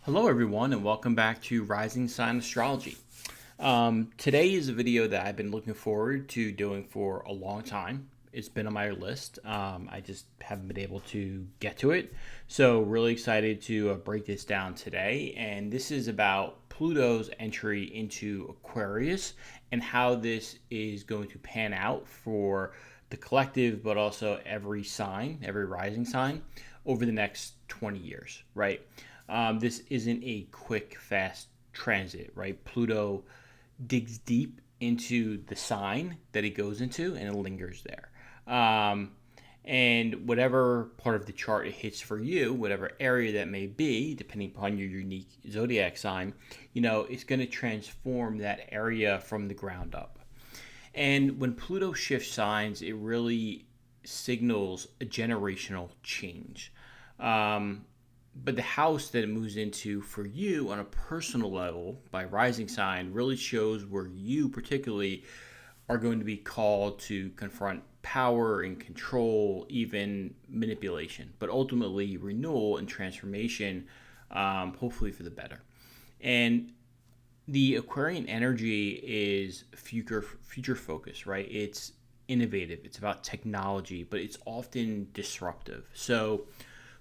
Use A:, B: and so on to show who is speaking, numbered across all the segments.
A: Hello, everyone, and welcome back to Rising Sign Astrology. Today is a video that I've been looking forward to doing for a long time. It's been on my list. I just haven't been able to get to it. So, really excited to break this down today. And this is about Pluto's entry into Aquarius and how this is going to pan out for the collective, but also every sign, every rising sign over the next 20 years, right? This isn't a quick, fast transit, right? Pluto digs deep into the sign that it goes into and it lingers there. And whatever part of the chart it hits for you, whatever area that may be, depending upon your unique zodiac sign, it's going to transform that area from the ground up. And when Pluto shifts signs, it really signals a generational change. But the house that it moves into for you on a personal level by rising sign really shows where you particularly are going to be called to confront power and control, even manipulation, but ultimately renewal and transformation, hopefully for the better. And the Aquarian energy is future focus, right? It's innovative, it's about technology, but it's often disruptive. So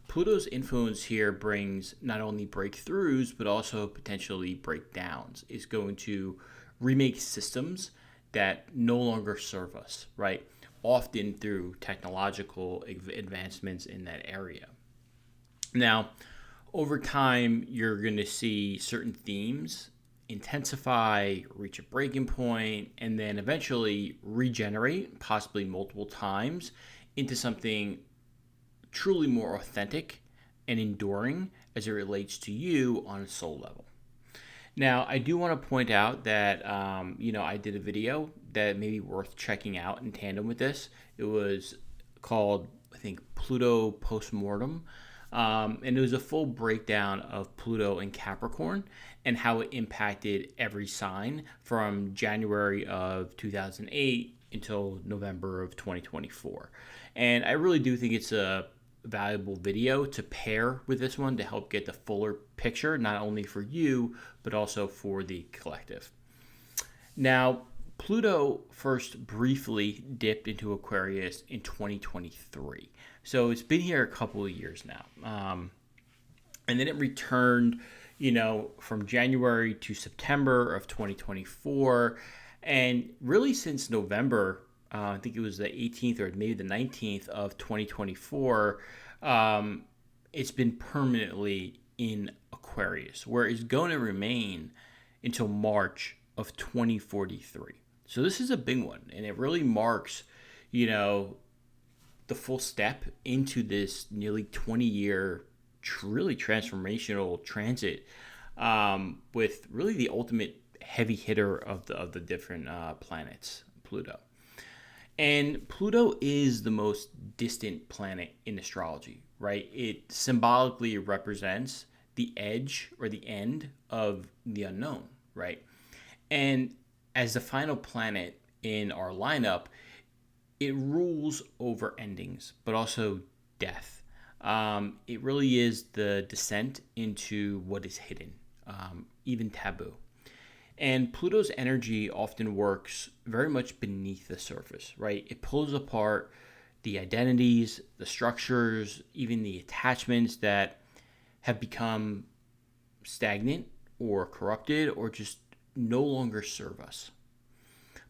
A: Pluto's influence here brings not only breakthroughs, but also potentially breakdowns. It's going to remake systems that no longer serve us, right? Often through technological advancements in that area. Now, over time, you're going to see certain themes intensify, reach a breaking point, and then eventually regenerate, possibly multiple times, into something truly more authentic and enduring as it relates to you on a soul level. Now, I do want to point out that, I did a video that may be worth checking out in tandem with this. It was called, I think, Pluto Postmortem. And it was a full breakdown of Pluto and Capricorn and how it impacted every sign from January of 2008 until November of 2024. And I really do think it's a valuable video to pair with this one to help get the fuller picture, not only for you, but also for the collective. Now, Pluto first briefly dipped into Aquarius in 2023. So it's been here a couple of years now. And then it returned, from January to September of 2024. And really since November, I think it was the 18th or maybe the 19th of 2024, it's been permanently in Aquarius, where it's going to remain until March of 2043. So this is a big one, and it really marks, the full step into this nearly 20-year, really transformational transit, with really the ultimate heavy hitter of the different planets, Pluto. And Pluto is the most distant planet in astrology, right? It symbolically represents the edge or the end of the unknown, right? And as the final planet in our lineup, it rules over endings, but also death. It really is the descent into what is hidden, even taboo. And Pluto's energy often works very much beneath the surface, right? It pulls apart the identities, the structures, even the attachments that have become stagnant or corrupted or just no longer serve us.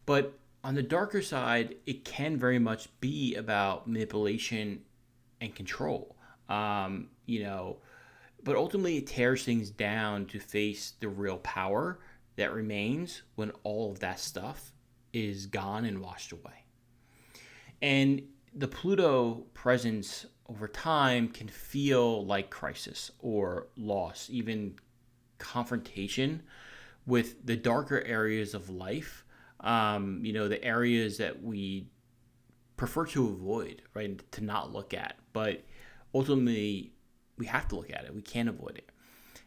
A: But on the darker side, it can very much be about manipulation and control. But ultimately it tears things down to face the real power that remains when all of that stuff is gone and washed away. And the Pluto presence over time can feel like crisis or loss, even confrontation with the darker areas of life, the areas that we prefer to avoid, right, to not look at. But ultimately, we have to look at it. We can't avoid it.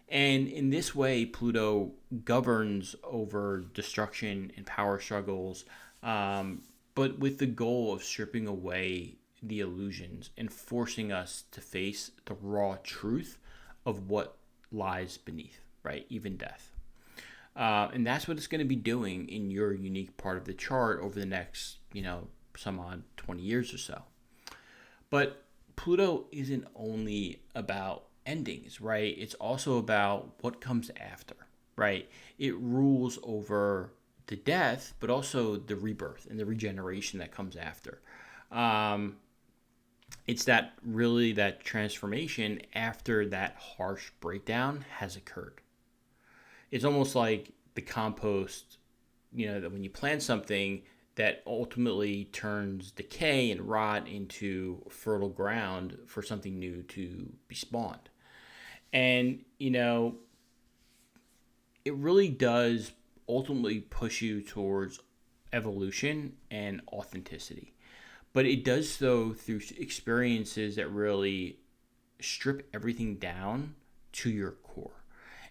A: And in this way, Pluto governs over destruction and power struggles, but with the goal of stripping away the illusions and forcing us to face the raw truth of what lies beneath, right? Even death. And that's what it's going to be doing in your unique part of the chart over the next, some odd 20 years or so. But Pluto isn't only about endings, right? It's also about what comes after, right? It rules over the death, but also the rebirth and the regeneration that comes after. It's that transformation after that harsh breakdown has occurred. It's almost like the compost, that when you plant something that ultimately turns decay and rot into fertile ground for something new to be spawned. And, it really does ultimately push you towards evolution and authenticity. But it does so through experiences that really strip everything down to your core.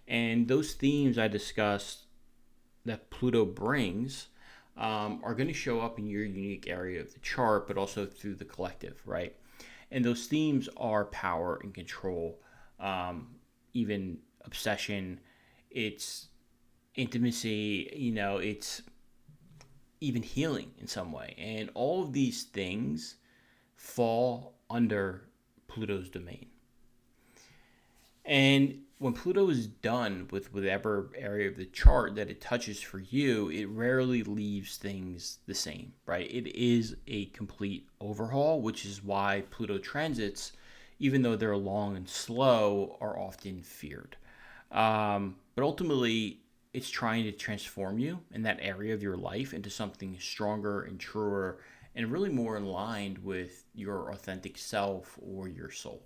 A: And those themes I discussed that Pluto brings are going to show up in your unique area of the chart, but also through the collective, right? And those themes are power and control, even obsession, it's intimacy, it's even healing in some way. And all of these things fall under Pluto's domain. And when Pluto is done with whatever area of the chart that it touches for you, it rarely leaves things the same, right? It is a complete overhaul, which is why Pluto transits, even though they're long and slow, are often feared. But ultimately, it's trying to transform you in that area of your life into something stronger and truer and really more in line with your authentic self or your soul.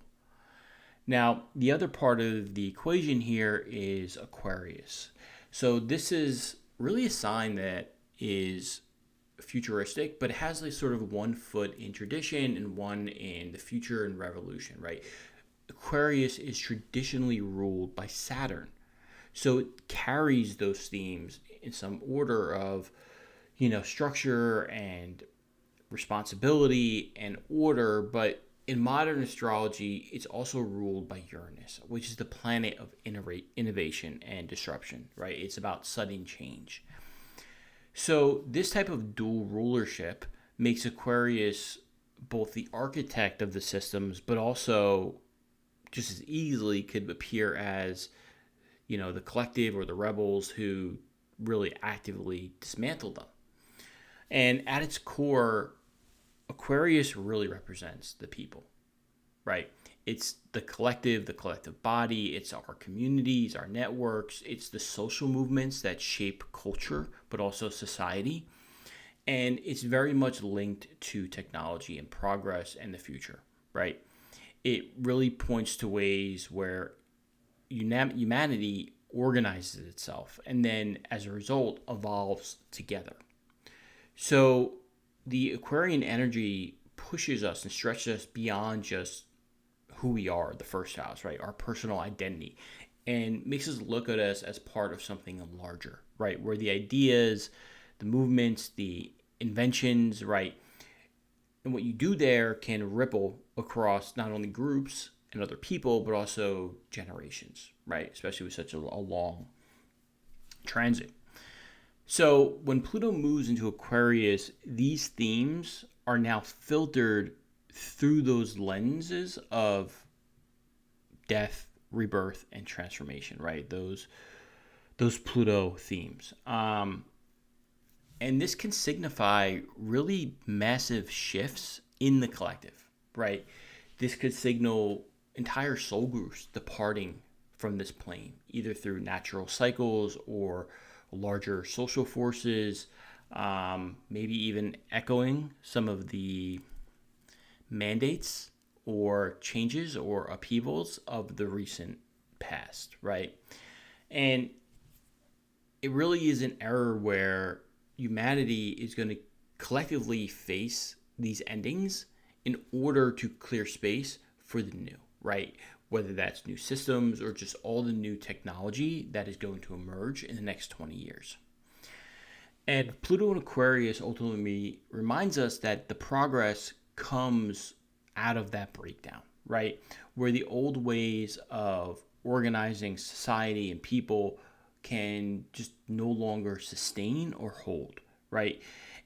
A: Now, the other part of the equation here is Aquarius. So this is really a sign that is futuristic, but it has like sort of one foot in tradition and one in the future and revolution, right? Aquarius is traditionally ruled by Saturn. So it carries those themes in some order of, structure and responsibility and order. But in modern astrology, it's also ruled by Uranus, which is the planet of innovation and disruption, right? It's about sudden change. So this type of dual rulership makes Aquarius both the architect of the systems, but also just as easily could appear as the collective or the rebels who really actively dismantled them. And at its core, Aquarius really represents the people, right? It's the collective body, it's our communities, our networks, it's the social movements that shape culture, but also society. And it's very much linked to technology and progress and the future, right? It really points to ways where humanity organizes itself and then as a result evolves together. So the Aquarian energy pushes us and stretches us beyond just who we are, the first house, right? Our personal identity, and makes us look at us as part of something larger, right? Where the ideas, the movements, the inventions, right? And what you do there can ripple across not only groups and other people, but also generations, right? Especially with such a long transit. So when Pluto moves into Aquarius, these themes are now filtered through those lenses of death, rebirth, and transformation, right? Those Pluto themes. And this can signify really massive shifts in the collective, right? This could signal entire soul groups departing from this plane, either through natural cycles or larger social forces, maybe even echoing some of the mandates or changes or upheavals of the recent past, right? And it really is an era where humanity is going to collectively face these endings in order to clear space for the new, right? Whether that's new systems or just all the new technology that is going to emerge in the next 20 years. And Pluto in Aquarius ultimately reminds us that the progress comes out of that breakdown, right? Where the old ways of organizing society and people can just no longer sustain or hold, right?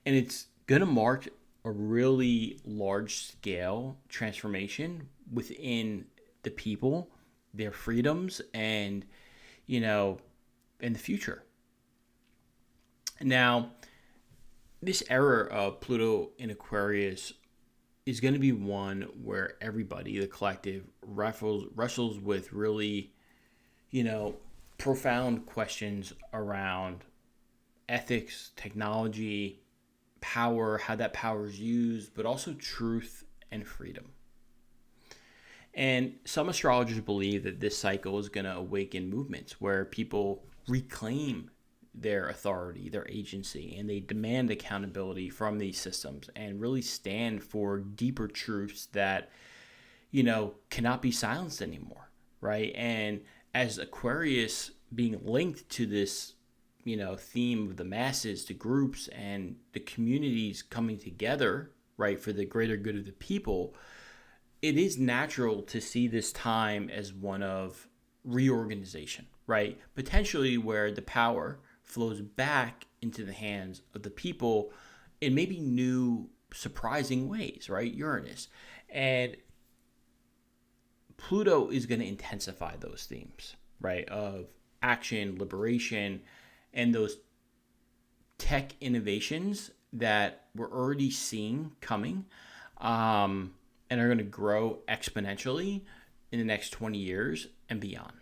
A: And it's going to mark a really large scale transformation within the people, their freedoms, and, in the future. Now, this era of Pluto in Aquarius is going to be one where everybody, the collective, wrestles with really, profound questions around ethics, technology, power, how that power is used, but also truth and freedom. And some astrologers believe that this cycle is going to awaken movements where people reclaim their authority, their agency, and they demand accountability from these systems and really stand for deeper truths that, cannot be silenced anymore, right? And as Aquarius being linked to this, theme of the masses, the groups, and the communities coming together, right, for the greater good of the people, it is natural to see this time as one of reorganization, right? Potentially where the power flows back into the hands of the people in maybe new, surprising ways, right? Uranus. And Pluto is going to intensify those themes, right? Of action, liberation, and those tech innovations that we're already seeing coming and are going to grow exponentially in the next 20 years and beyond.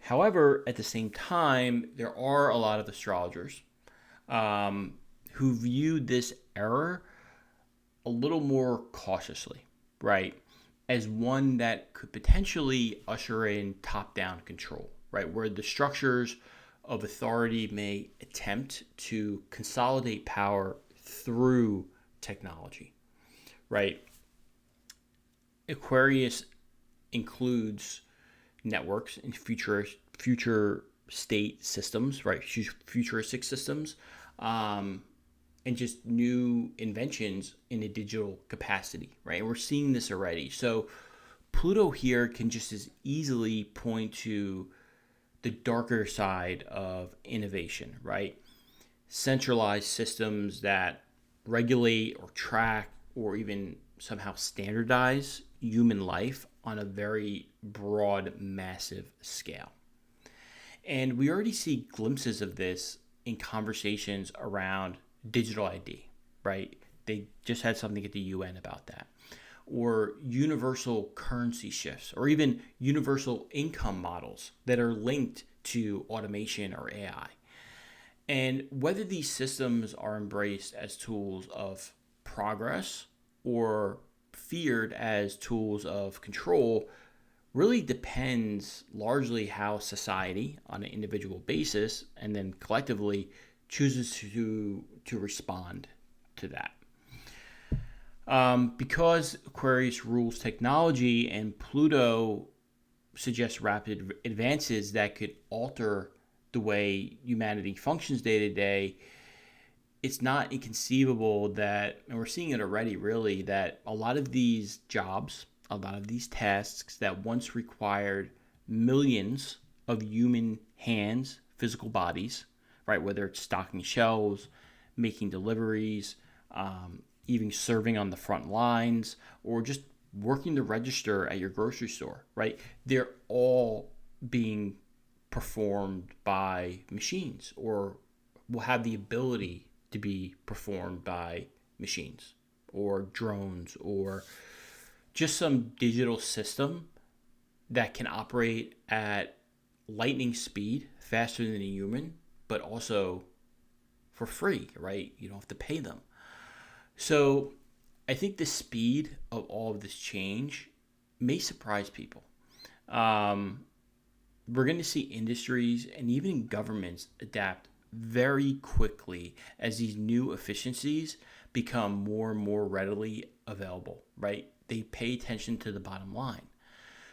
A: However, at the same time, there are a lot of astrologers who view this era a little more cautiously, right? As one that could potentially usher in top-down control, right? Where the structures of authority may attempt to consolidate power through technology, right? Aquarius includes networks and future state systems, right? Futuristic systems, and just new inventions in a digital capacity, right? And we're seeing this already. So Pluto here can just as easily point to the darker side of innovation, right? Centralized systems that regulate or track or even somehow standardize human life on a very broad, massive scale. And we already see glimpses of this in conversations around digital ID, right? They just had something at the UN about that. Or universal currency shifts, or even universal income models that are linked to automation or AI. And whether these systems are embraced as tools of progress or feared as tools of control really depends largely how society, on an individual basis, and then collectively chooses to respond to that. Because Aquarius rules technology and Pluto suggests rapid advances that could alter the way humanity functions day to day, it's not inconceivable that, and we're seeing it already really, that a lot of these jobs, a lot of these tasks that once required millions of human hands, physical bodies, right, whether it's stocking shelves, making deliveries, even serving on the front lines, or just working the register at your grocery store, right? They're all being performed by machines, or will have the ability to be performed by machines or drones or just some digital system that can operate at lightning speed, faster than a human, but also for free, right? You don't have to pay them. So I think the speed of all of this change may surprise people. We're going to see industries and even governments adapt very quickly as these new efficiencies become more and more readily available, right? They pay attention to the bottom line.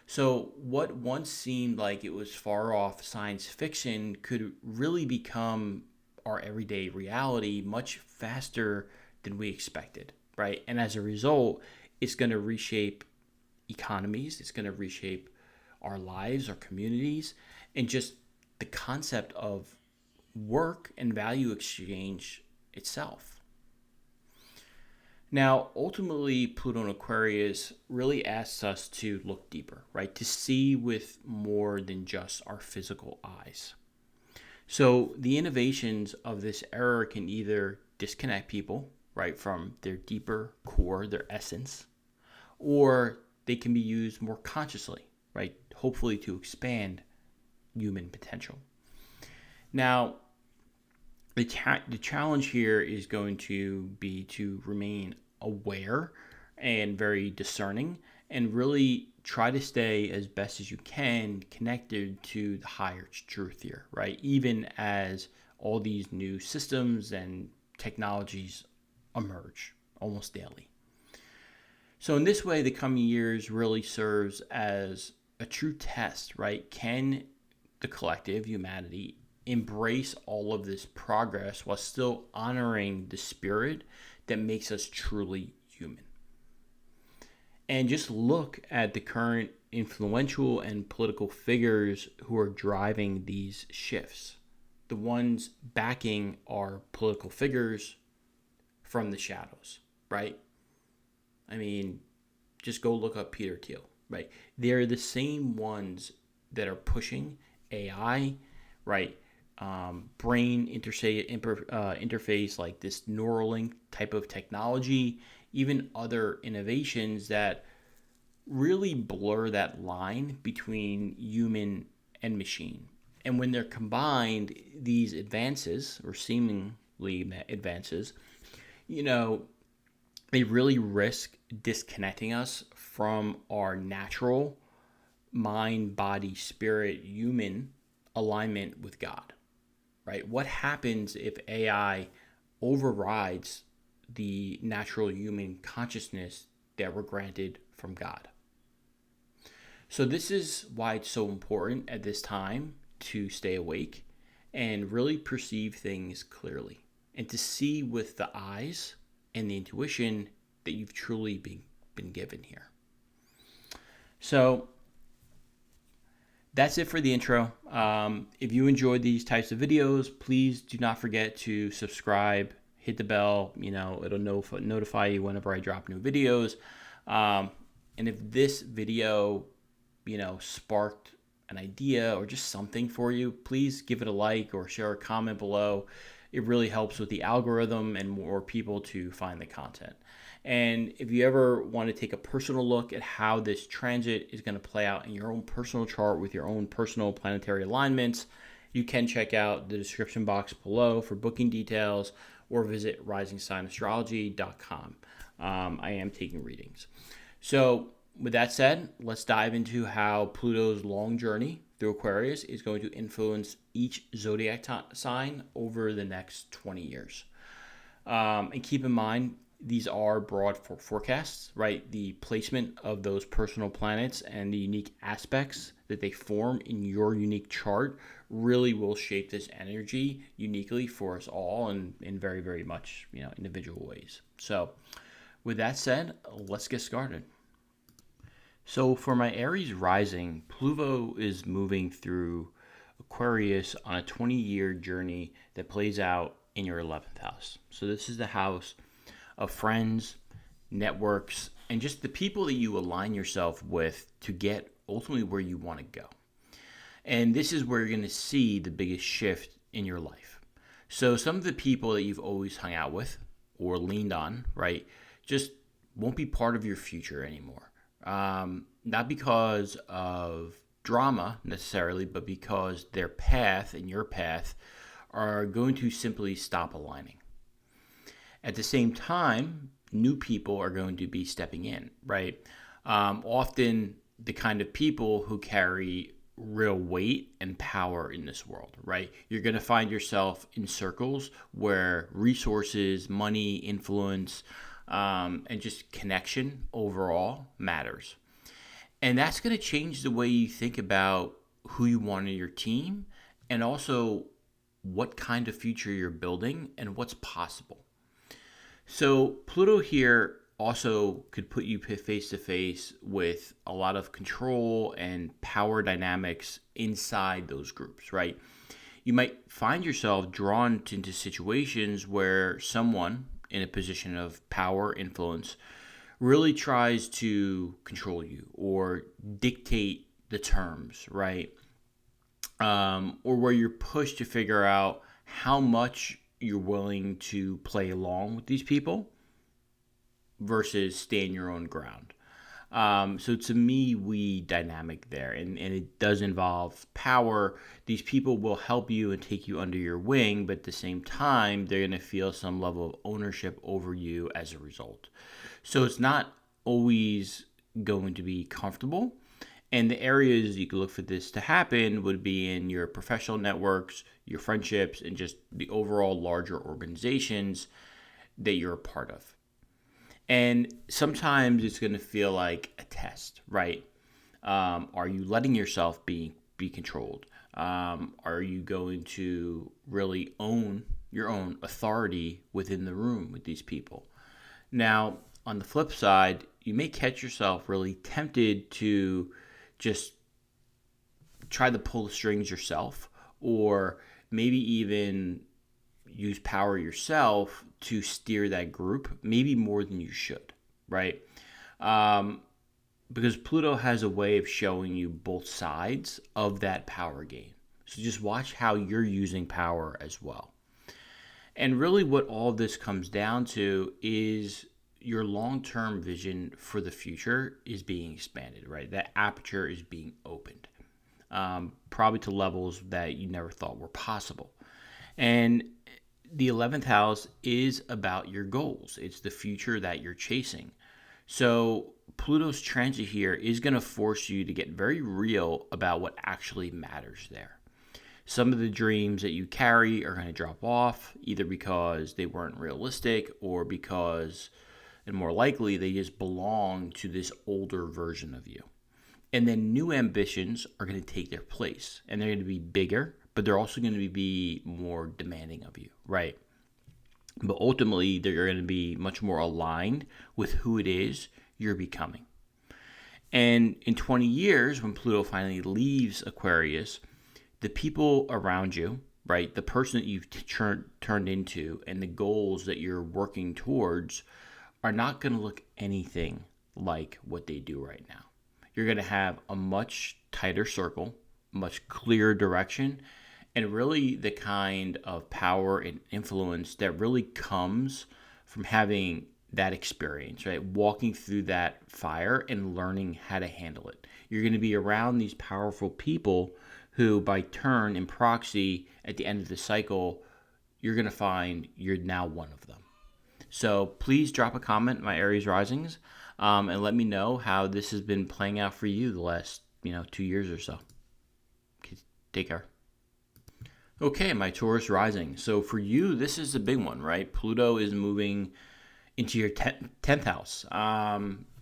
A: So what once seemed like it was far off science fiction could really become our everyday reality much faster than we expected, right? And as a result, it's going to reshape economies. It's going to reshape our lives, our communities, and just the concept of work and value exchange itself. Now, ultimately, Pluto in Aquarius really asks us to look deeper, right? To see with more than just our physical eyes. So the innovations of this era can either disconnect people, right, from their deeper core, their essence, or they can be used more consciously, right, hopefully to expand human potential. Now, the challenge here is going to be to remain aware and very discerning and really try to stay as best as you can connected to the higher truth here, right? Even as all these new systems and technologies emerge almost daily. So in this way, the coming years really serves as a true test, right? Can the collective, humanity, embrace all of this progress while still honoring the spirit that makes us truly human? And just look at the current influential and political figures who are driving these shifts. The ones backing our political figures from the shadows, right? I mean, just go look up Peter Thiel, right? They're the same ones that are pushing AI, right? Brain interface like this Neuralink type of technology, even other innovations that really blur that line between human and machine. And when they're combined, these advances, or seemingly advances, they really risk disconnecting us from our natural mind, body, spirit, human alignment with God, right? What happens if AI overrides the natural human consciousness that we're granted from God? So this is why it's so important at this time to stay awake and really perceive things clearly and to see with the eyes and the intuition that you've truly been given here. So that's it for the intro. If you enjoyed these types of videos, please do not forget to subscribe, hit the bell. It'll notify you whenever I drop new videos. And if this video, sparked an idea or just something for you, please give it a like or share a comment below. It really helps with the algorithm and more people to find the content. And if you ever want to take a personal look at how this transit is going to play out in your own personal chart with your own personal planetary alignments, you can check out the description box below for booking details or visit risingsignastrology.com. I am taking readings. So with that said, let's dive into how Pluto's long journey through Aquarius is going to influence each zodiac sign over the next 20 years. And keep in mind, these are broad forecasts, right? The placement of those personal planets and the unique aspects that they form in your unique chart really will shape this energy uniquely for us all and in very, very much, individual ways. So with that said, let's get started. So for my Aries rising, Pluto is moving through Aquarius on a 20-year journey that plays out in your 11th house. So this is the house of friends, networks, and just the people that you align yourself with to get ultimately where you want to go. And this is where you're going to see the biggest shift in your life. So some of the people that you've always hung out with or leaned on, right, just won't be part of your future anymore. Not because of drama necessarily, but because their path and your path are going to simply stop aligning. At the same time, new people are going to be stepping in, right? Often the kind of people who carry real weight and power in this world, right? You're going to find yourself in circles where resources, money, influence, and just connection overall matters. And that's going to change the way you think about who you want in your team and also what kind of future you're building and what's possible. So Pluto here also could put you face to face with a lot of control and power dynamics inside those groups, right? You might find yourself drawn into situations where someone in a position of power, influence, really tries to control you or dictate the terms, right? Or where you're pushed to figure out how much you're willing to play along with these people versus stand your own ground. So to me, we dynamic there, and it does involve power. These people will help you and take you under your wing, but at the same time, they're going to feel some level of ownership over you as a result. So it's not always going to be comfortable. And the areas you could look for this to happen would be in your professional networks, your friendships, and just the overall larger organizations that you're a part of. And sometimes it's going to feel like a test, right? Are you letting yourself be controlled? Are you going to really own your own authority within the room with these people? Now, on the flip side, you may catch yourself really tempted to just try to pull the strings yourself, or maybe even use power yourself to steer that group, maybe more than you should, right? Because Pluto has a way of showing you both sides of that power game. So just watch how you're using power as well. And really what all this comes down to is your long-term vision for the future is being expanded, right? That aperture is being opened, probably to levels that you never thought were possible. And the 11th house is about your goals. It's the future that you're chasing. So Pluto's transit here is going to force you to get very real about what actually matters there. Some of the dreams that you carry are going to drop off, either because they weren't realistic or because, and more likely, they just belong to this older version of you. And then new ambitions are going to take their place, and they're going to be bigger, but they're also going to be more demanding of you, right? But ultimately, they're going to be much more aligned with who it is you're becoming. And in 20 years, when Pluto finally leaves Aquarius, the people around you, right, the person that you've turned into and the goals that you're working towards are not going to look anything like what they do right now. You're going to have a much tighter circle, much clearer direction, and really the kind of power and influence that really comes from having that experience, right? Walking through that fire and learning how to handle it. You're going to be around these powerful people who, by turn and proxy, at the end of the cycle, you're going to find you're now one of them. So please drop a comment in my Aries risings and let me know how this has been playing out for you the last 2 years or so. Okay, take care. Okay, my Taurus rising. So for you, this is a big one, right? Pluto is moving into your 10th house,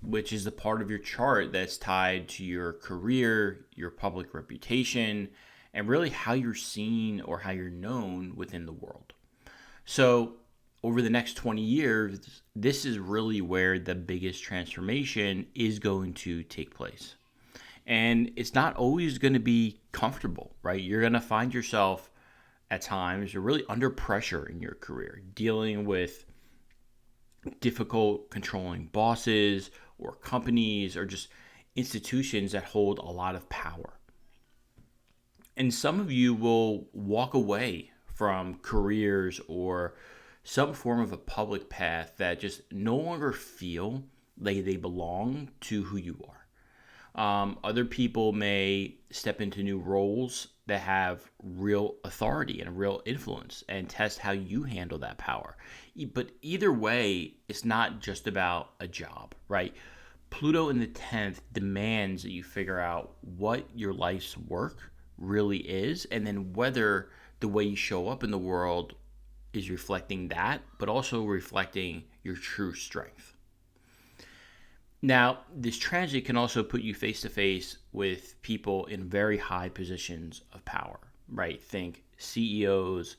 A: which is the part of your chart that's tied to your career, your public reputation, and really how you're seen or how you're known within the world. So over the next 20 years, this is really where the biggest transformation is going to take place. And it's not always going to be comfortable, right? You're going to find yourself at times you're really under pressure in your career, dealing with difficult controlling bosses or companies or just institutions that hold a lot of power. And some of you will walk away from careers or some form of a public path that just no longer feel like they belong to who you are. Other people may step into new roles that have real authority and real influence and test how you handle that power. But either way, it's not just about a job, right? Pluto in the 10th demands that you figure out what your life's work really is, and then whether the way you show up in the world is reflecting that, but also reflecting your true strength. Now, this transit can also put you face to face with people in very high positions of power, right? Think CEOs,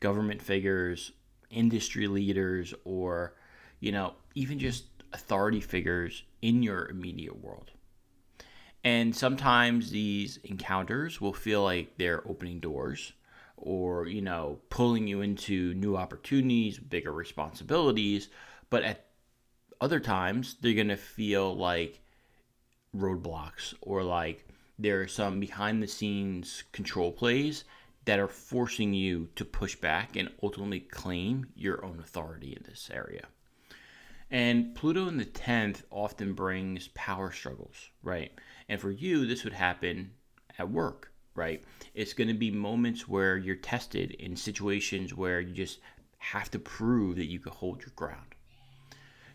A: government figures, industry leaders, or, even just authority figures in your immediate world. And sometimes these encounters will feel like they're opening doors or, pulling you into new opportunities, bigger responsibilities. But at other times, they're going to feel like roadblocks or like there are some behind the scenes control plays that are forcing you to push back and ultimately claim your own authority in this area. And Pluto in the 10th often brings power struggles, right? And for you, this would happen at work, right? It's going to be moments where you're tested in situations where you just have to prove that you can hold your ground.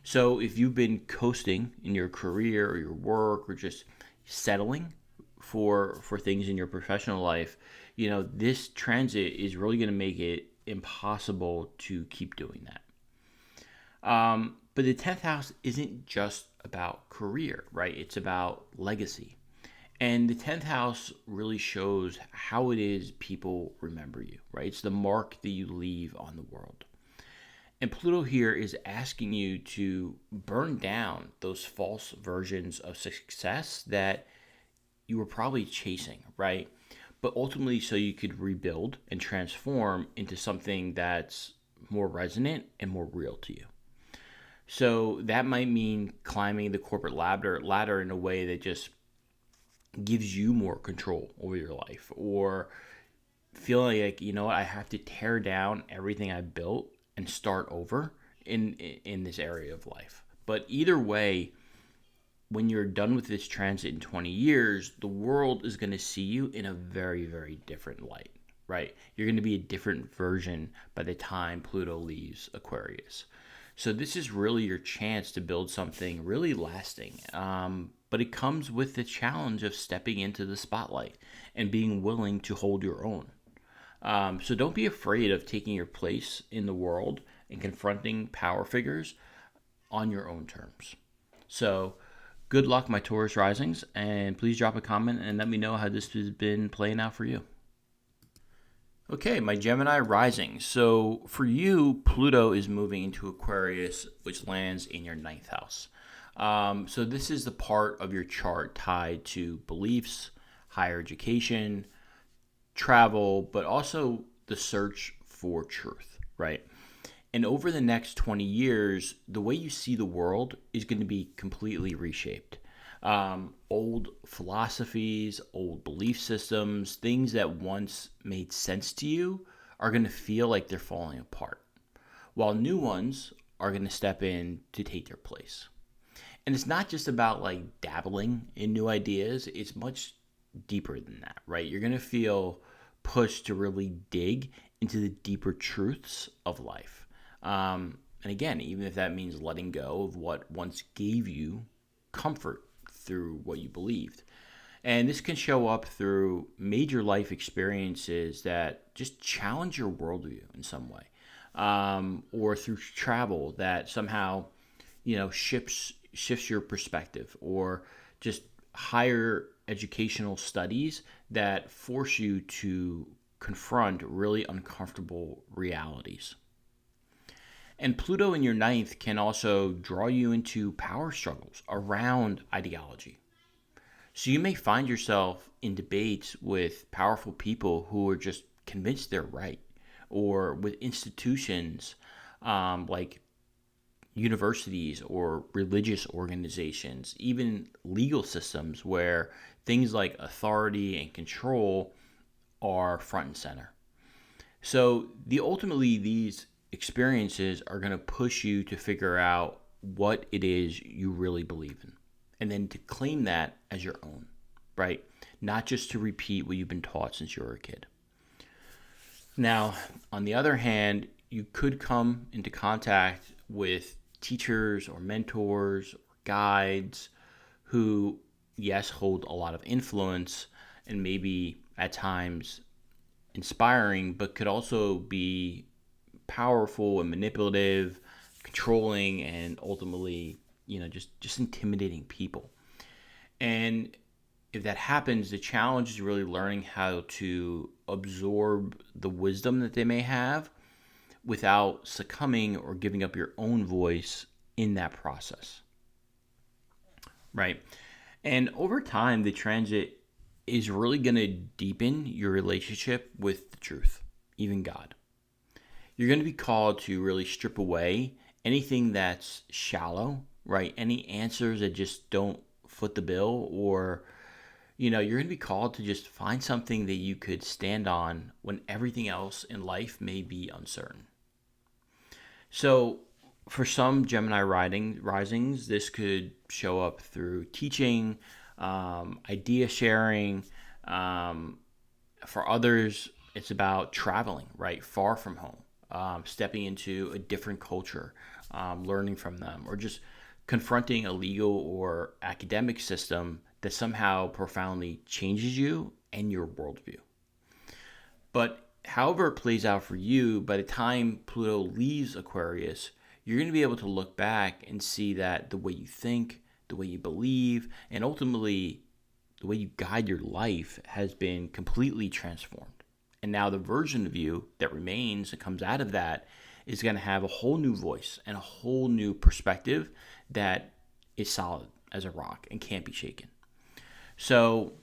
A: So if you've been coasting in your career or your work or just settling for things in your professional life, this transit is really going to make it impossible to keep doing that. But the 10th house isn't just about career, right? It's about legacy. And the 10th house really shows how it is people remember you, right? It's the mark that you leave on the world. And Pluto here is asking you to burn down those false versions of success that you were probably chasing, right? But ultimately so you could rebuild and transform into something that's more resonant and more real to you. So that might mean climbing the corporate ladder in a way that just gives you more control over your life, or feeling like, I have to tear down everything I built and start over in this area of life. But either way, when you're done with this transit in 20 years, the world is going to see you in a very, very different light, right? You're going to be a different version by the time Pluto leaves Aquarius. So this is really your chance to build something really lasting. But it comes with the challenge of stepping into the spotlight and being willing to hold your own. So don't be afraid of taking your place in the world and confronting power figures on your own terms. So good luck, my Taurus risings, and please drop a comment and let me know how this has been playing out for you. Okay, my Gemini rising. So for you, Pluto is moving into Aquarius, which lands in your 9th house. So this is the part of your chart tied to beliefs, higher education, travel, but also the search for truth, right? And over the next 20 years, the way you see the world is going to be completely reshaped. Old philosophies, old belief systems, things that once made sense to you are going to feel like they're falling apart, while new ones are going to step in to take their place. And it's not just about like dabbling in new ideas, it's much deeper than that, right? You're going to feel pushed to really dig into the deeper truths of life. And again, even if that means letting go of what once gave you comfort through what you believed. And this can show up through major life experiences that just challenge your worldview in some way, or through travel that somehow, shifts your perspective, or just higher educational studies that force you to confront really uncomfortable realities. And Pluto in your 9th can also draw you into power struggles around ideology. So you may find yourself in debates with powerful people who are just convinced they're right, or with institutions like universities or religious organizations, even legal systems where things like authority and control are front and center. So ultimately these experiences are going to push you to figure out what it is you really believe in, and then to claim that as your own, right? Not just to repeat what you've been taught since you were a kid. Now, on the other hand, you could come into contact with teachers or mentors or guides who, yes, hold a lot of influence and maybe at times inspiring, but could also be powerful and manipulative, controlling, and ultimately, just intimidating people. And if that happens, the challenge is really learning how to absorb the wisdom that they may have without succumbing or giving up your own voice in that process. right? And over time, the transit is really going to deepen your relationship with the truth, even God. You're going to be called to really strip away anything that's shallow, right? Any answers that just don't foot the bill, or you're going to be called to just find something that you could stand on when everything else in life may be uncertain. So, for some Gemini risings, this could show up through teaching, idea sharing. For others, it's about traveling, right, far from home, stepping into a different culture, learning from them, or just confronting a legal or academic system that somehow profoundly changes you and your worldview. But however it plays out for you, by the time Pluto leaves Aquarius, you're going to be able to look back and see that the way you think, the way you believe, and ultimately the way you guide your life has been completely transformed. And now the version of you that remains and comes out of that is going to have a whole new voice and a whole new perspective that is solid as a rock and can't be shaken. So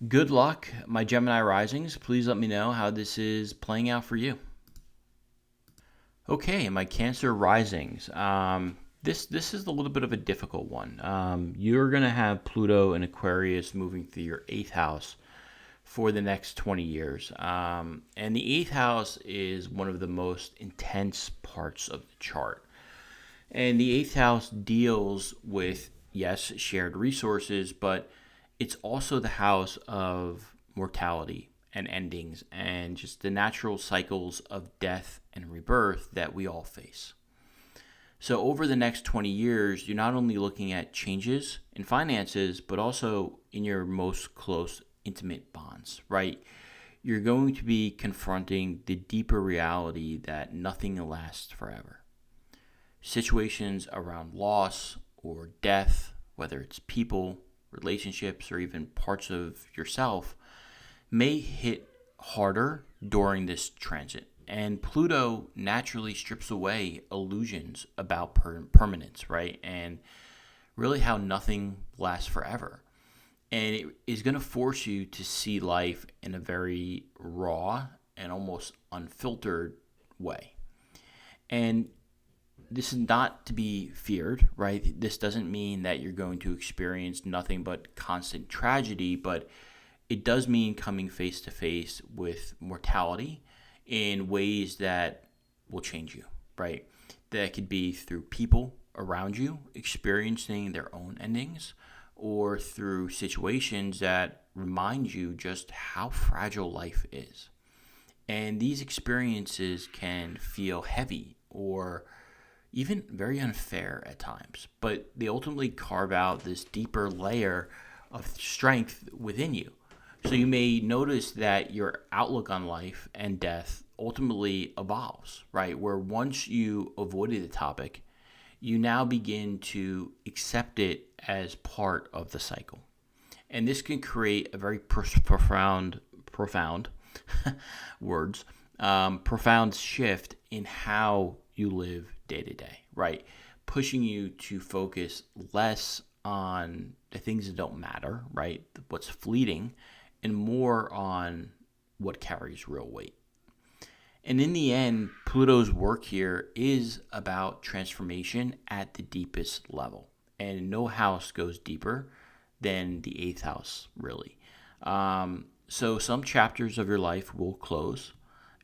A: good luck, my Gemini risings. Please let me know how this is playing out for you. Okay, my Cancer risings. This is a little bit of a difficult one. You're going to have Pluto and Aquarius moving through your 8th house for the next 20 years. And the 8th house is one of the most intense parts of the chart. And the 8th house deals with, yes, shared resources, but it's also the house of mortality and endings and just the natural cycles of death and rebirth that we all face. So over the next 20 years, you're not only looking at changes in finances, but also in your most close, intimate bonds, right? You're going to be confronting the deeper reality that nothing lasts forever. Situations around loss or death, whether it's people, relationships, or even parts of yourself, may hit harder during this transit. And Pluto naturally strips away illusions about permanence, right? And really how nothing lasts forever. And it is going to force you to see life in a very raw and almost unfiltered way. And this is not to be feared, right? This doesn't mean that you're going to experience nothing but constant tragedy, but it does mean coming face to face with mortality in ways that will change you, right? That could be through people around you experiencing their own endings, or through situations that remind you just how fragile life is. And these experiences can feel heavy or even very unfair at times, but they ultimately carve out this deeper layer of strength within you. So you may notice that your outlook on life and death ultimately evolves, right? Where once you avoided the topic, you now begin to accept it as part of the cycle. And this can create a very profound words, profound shift in how you live day to day, right? Pushing you to focus less on the things that don't matter, right? What's fleeting, and more on what carries real weight. And in the end, Pluto's work here is about transformation at the deepest level. And no house goes deeper than the 8th house, really. So some chapters of your life will close,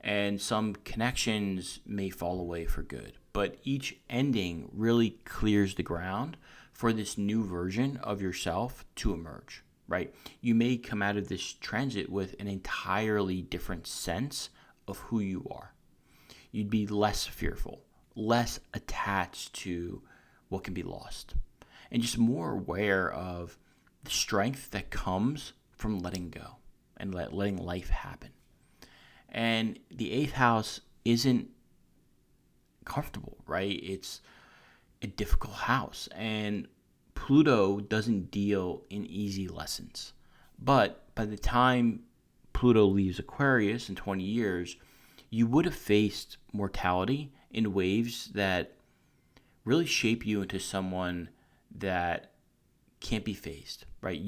A: and some connections may fall away for good. But each ending really clears the ground for this new version of yourself to emerge, right? You may come out of this transit with an entirely different sense of who you are. You'd be less fearful, less attached to what can be lost, and just more aware of the strength that comes from letting go and letting life happen. And the 8th house isn't comfortable, right? It's a difficult house, and Pluto doesn't deal in easy lessons. But by the time Pluto leaves Aquarius in 20 years, you would have faced mortality in waves that really shape you into someone that can't be phased, right?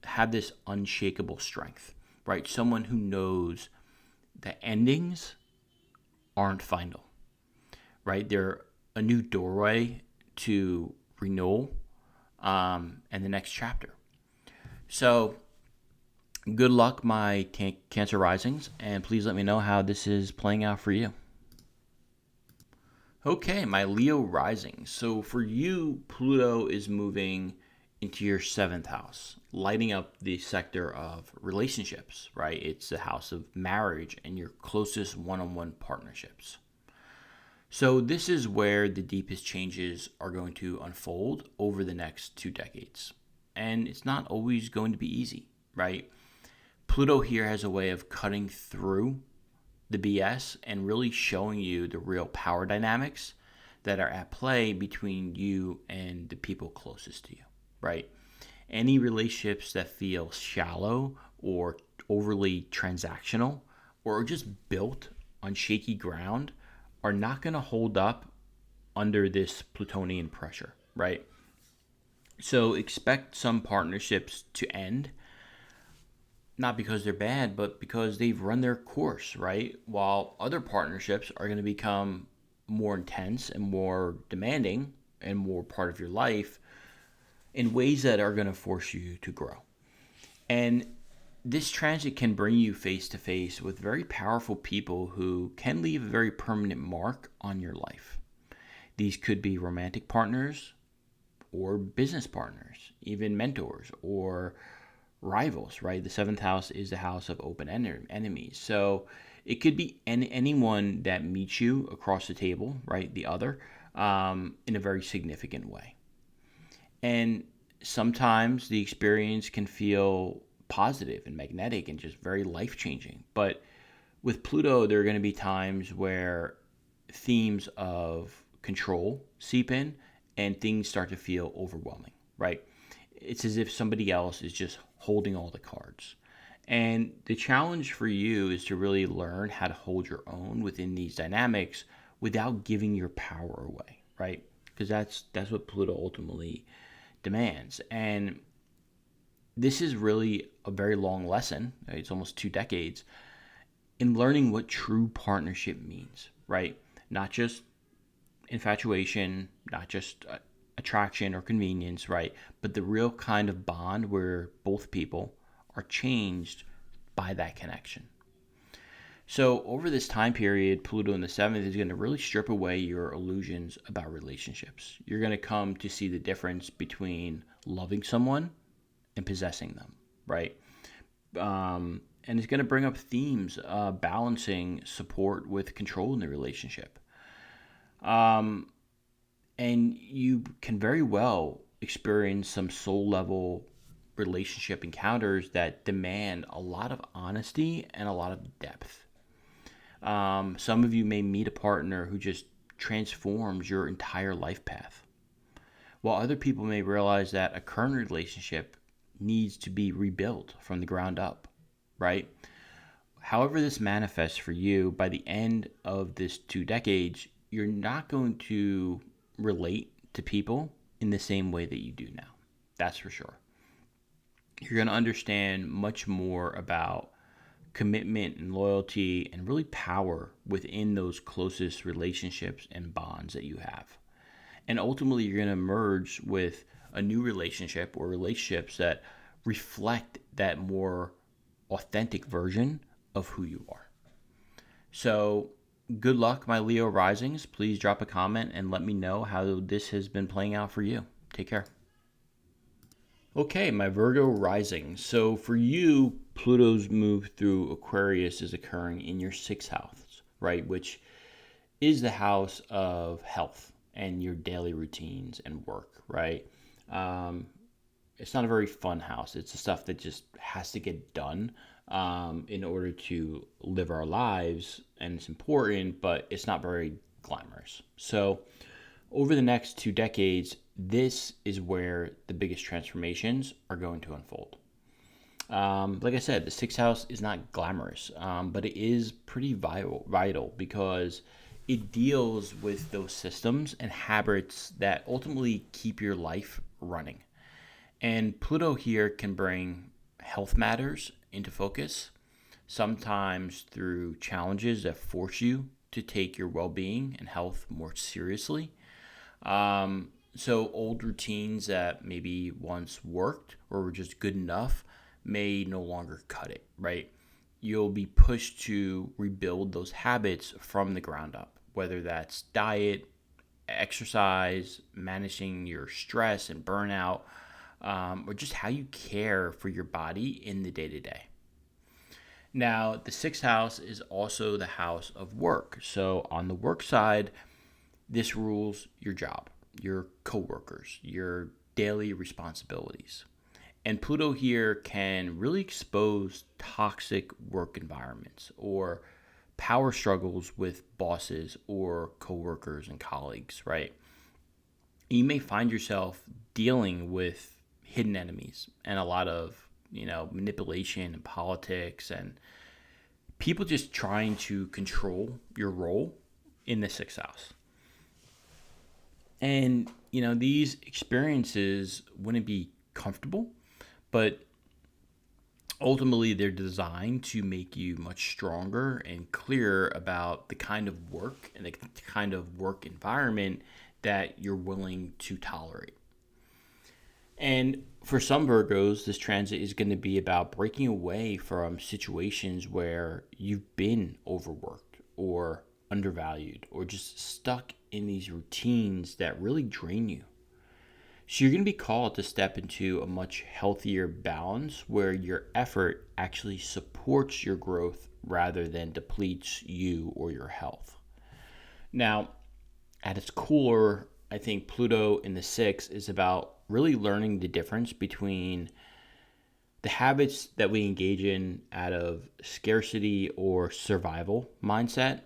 A: Have this unshakable strength, right? Someone who knows that endings aren't final, right? They're a new doorway to renewal and the next chapter. So good luck, my Cancer risings, and please let me know how this is playing out for you. Okay, my Leo rising. So for you, Pluto is moving into your 7th house, lighting up the sector of relationships, right? It's the house of marriage and your closest one-on-one partnerships. So this is where the deepest changes are going to unfold over the next 2 decades. And it's not always going to be easy, right? Pluto here has a way of cutting through the BS and really showing you the real power dynamics that are at play between you and the people closest to you, right? Any relationships that feel shallow or overly transactional or just built on shaky ground are not going to hold up under this Plutonian pressure, right? So expect some partnerships to end, not because they're bad, but because they've run their course, right? While other partnerships are going to become more intense and more demanding and more part of your life in ways that are going to force you to grow. And this transit can bring you face to face with very powerful people who can leave a very permanent mark on your life. These could be romantic partners or business partners, even mentors or rivals, right? The 7th house is the house of open enemies. So it could be anyone that meets you across the table, right? The other, in a very significant way. And sometimes the experience can feel positive and magnetic and just very life-changing. But with Pluto, there are going to be times where themes of control seep in and things start to feel overwhelming, right? It's as if somebody else is just holding all the cards. And the challenge for you is to really learn how to hold your own within these dynamics without giving your power away, right? Because that's what Pluto ultimately demands. And this is really a very long lesson. Right? It's almost 2 decades in learning what true partnership means, right? Not just infatuation, not just attraction or convenience, right? But the real kind of bond where both people are changed by that connection. So over this time period, Pluto in the 7th is going to really strip away your illusions about relationships. You're going to come to see the difference between loving someone and possessing them, right? And it's going to bring up themes balancing support with control in the relationship. And you can very well experience some soul level relationship encounters that demand a lot of honesty and a lot of depth. Some of you may meet a partner who just transforms your entire life path, while other people may realize that a current relationship needs to be rebuilt from the ground up, right? However this manifests for you, by the end of this 2 decades, you're not going to relate to people in the same way that you do now. That's for sure. You're going to understand much more about commitment and loyalty and really power within those closest relationships and bonds that you have. And ultimately, you're going to merge with a new relationship or relationships that reflect that more authentic version of who you are. So good luck, my Leo risings. Please drop a comment and let me know how this has been playing out for you. Take care. Okay, my Virgo rising. So for you, Pluto's move through Aquarius is occurring in your 6th house, right? Which is the house of health and your daily routines and work, right? It's not a very fun house. It's the stuff that just has to get done in order to live our lives, and it's important, but it's not very glamorous. So over the next 2 decades, this is where the biggest transformations are going to unfold. Like I said, the 6th house is not glamorous, but it is pretty vital because it deals with those systems and habits that ultimately keep your life running. And Pluto here can bring health matters into focus, sometimes through challenges that force you to take your well being and health more seriously. So, old routines that maybe once worked or were just good enough may no longer cut it, right? You'll be pushed to rebuild those habits from the ground up, whether that's diet, exercise, managing your stress and burnout, or just how you care for your body in the day to day. Now, the sixth house is also the house of work. So, on the work side, this rules your job, your coworkers, your daily responsibilities. And Pluto here can really expose toxic work environments or power struggles with bosses or coworkers and colleagues, right? You may find yourself dealing with hidden enemies and a lot of, manipulation and politics and people just trying to control your role in the sixth house. And, these experiences wouldn't be comfortable, but ultimately they're designed to make you much stronger and clearer about the kind of work and the kind of work environment that you're willing to tolerate. And for some Virgos, this transit is going to be about breaking away from situations where you've been overworked or undervalued or just stuck in these routines that really drain you. So you're going to be called to step into a much healthier balance where your effort actually supports your growth rather than depletes you or your health. Now, at its core, I think Pluto in the sixth is about really learning the difference between the habits that we engage in out of scarcity or survival mindset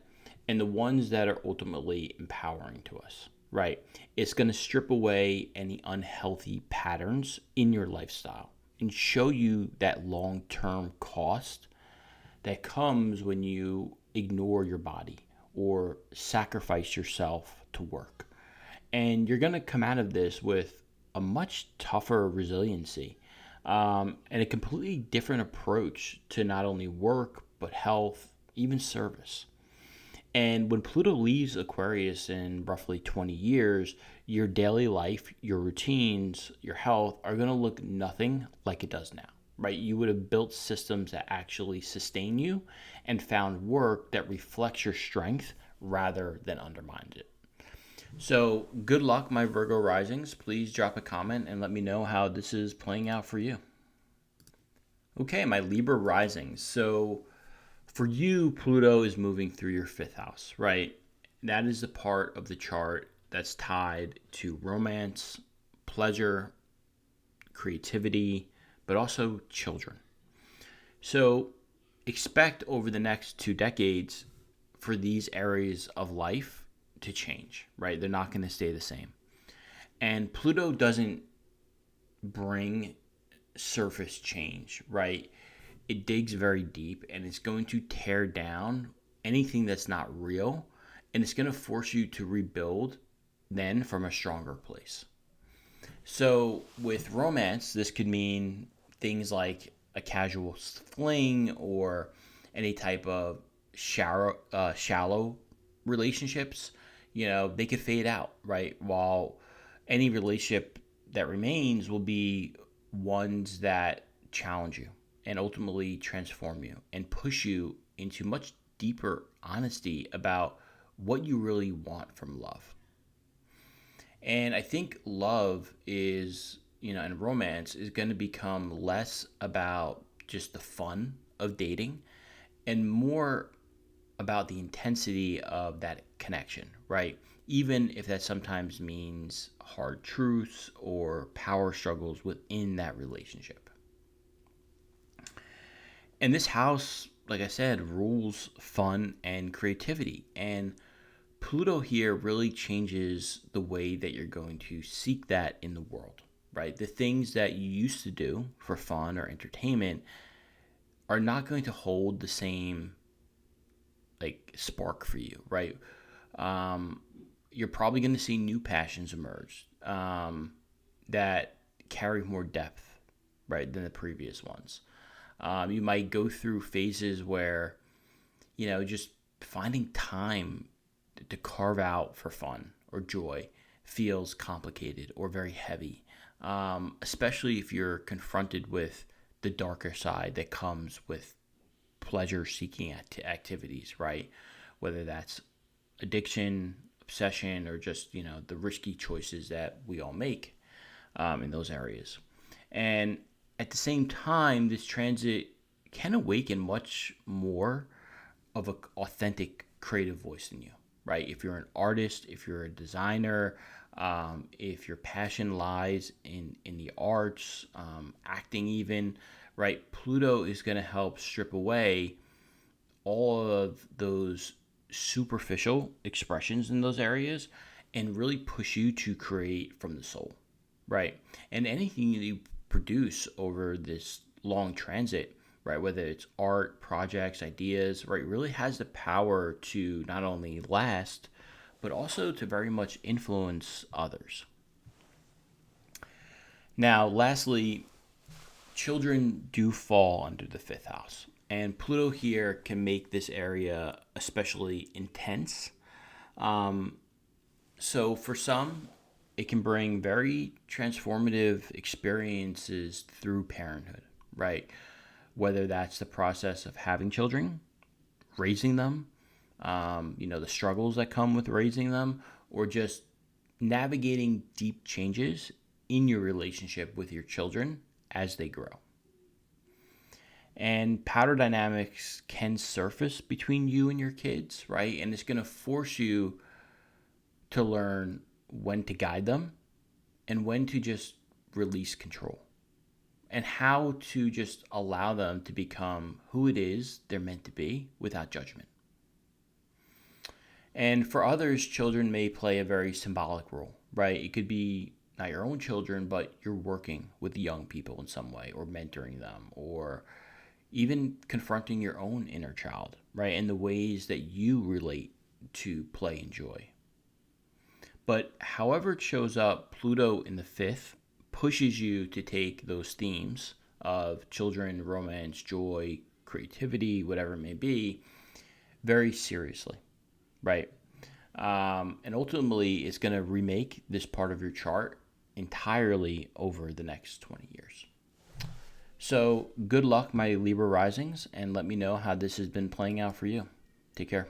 A: and the ones that are ultimately empowering to us, right? It's going to strip away any unhealthy patterns in your lifestyle and show you that long-term cost that comes when you ignore your body or sacrifice yourself to work. And you're going to come out of this with a much tougher resiliency and a completely different approach to not only work, but health, even service. And when Pluto leaves Aquarius in roughly 20 years, your daily life, your routines, your health are going to look nothing like it does now, right? You would have built systems that actually sustain you and found work that reflects your strength rather than undermines it. So good luck, my Virgo risings. Please drop a comment and let me know how this is playing out for you. Okay, my Libra risings. So for you, Pluto is moving through your fifth house, right? That is the part of the chart that's tied to romance, pleasure, creativity, but also children. So expect over the next 2 decades for these areas of life to change, right? They're not going to stay the same. And Pluto doesn't bring surface change, right? It digs very deep and it's going to tear down anything that's not real, and it's going to force you to rebuild then from a stronger place. So with romance, this could mean things like a casual fling or any type of shallow relationships. They could fade out, right? While any relationship that remains will be ones that challenge you and ultimately transform you and push you into much deeper honesty about what you really want from love. And I think love is, and romance is going to become less about just the fun of dating and more about the intensity of that connection, right? Even if that sometimes means hard truths or power struggles within that relationship. And this house, like I said, rules fun and creativity. And Pluto here really changes the way that you're going to seek that in the world, right? The things that you used to do for fun or entertainment are not going to hold the same spark for you, right? You're probably going to see new passions emerge that carry more depth, right, than the previous ones. You might go through phases where, just finding time to carve out for fun or joy feels complicated or very heavy, especially if you're confronted with the darker side that comes with pleasure-seeking activities, right? Whether that's addiction, obsession, or just, the risky choices that we all make in those areas. And at the same time, this transit can awaken much more of an authentic creative voice in you, right? If you're an artist, if you're a designer, if your passion lies in the arts, acting even, right? Pluto is going to help strip away all of those superficial expressions in those areas and really push you to create from the soul, right? And anything that you produce over this long transit, right, whether it's art, projects, ideas, right, really has the power to not only last, but also to very much influence others. Now, lastly, children do fall under the fifth house. And Pluto here can make this area especially intense. So for some, it can bring very transformative experiences through parenthood, right? Whether that's the process of having children, raising them, the struggles that come with raising them, or just navigating deep changes in your relationship with your children as they grow. And power dynamics can surface between you and your kids, right? And it's going to force you to learn when to guide them and when to just release control, and how to just allow them to become who it is they're meant to be without judgment. And for others, children may play a very symbolic role, right? It could be not your own children, but you're working with young people in some way, or mentoring them, or even confronting your own inner child, right? And the ways that you relate to play and joy. But however it shows up, Pluto in the fifth pushes you to take those themes of children, romance, joy, creativity, whatever it may be, very seriously, right? And ultimately, it's going to remake this part of your chart entirely over the next 20 years. So good luck, my Libra risings, and let me know how this has been playing out for you. Take care.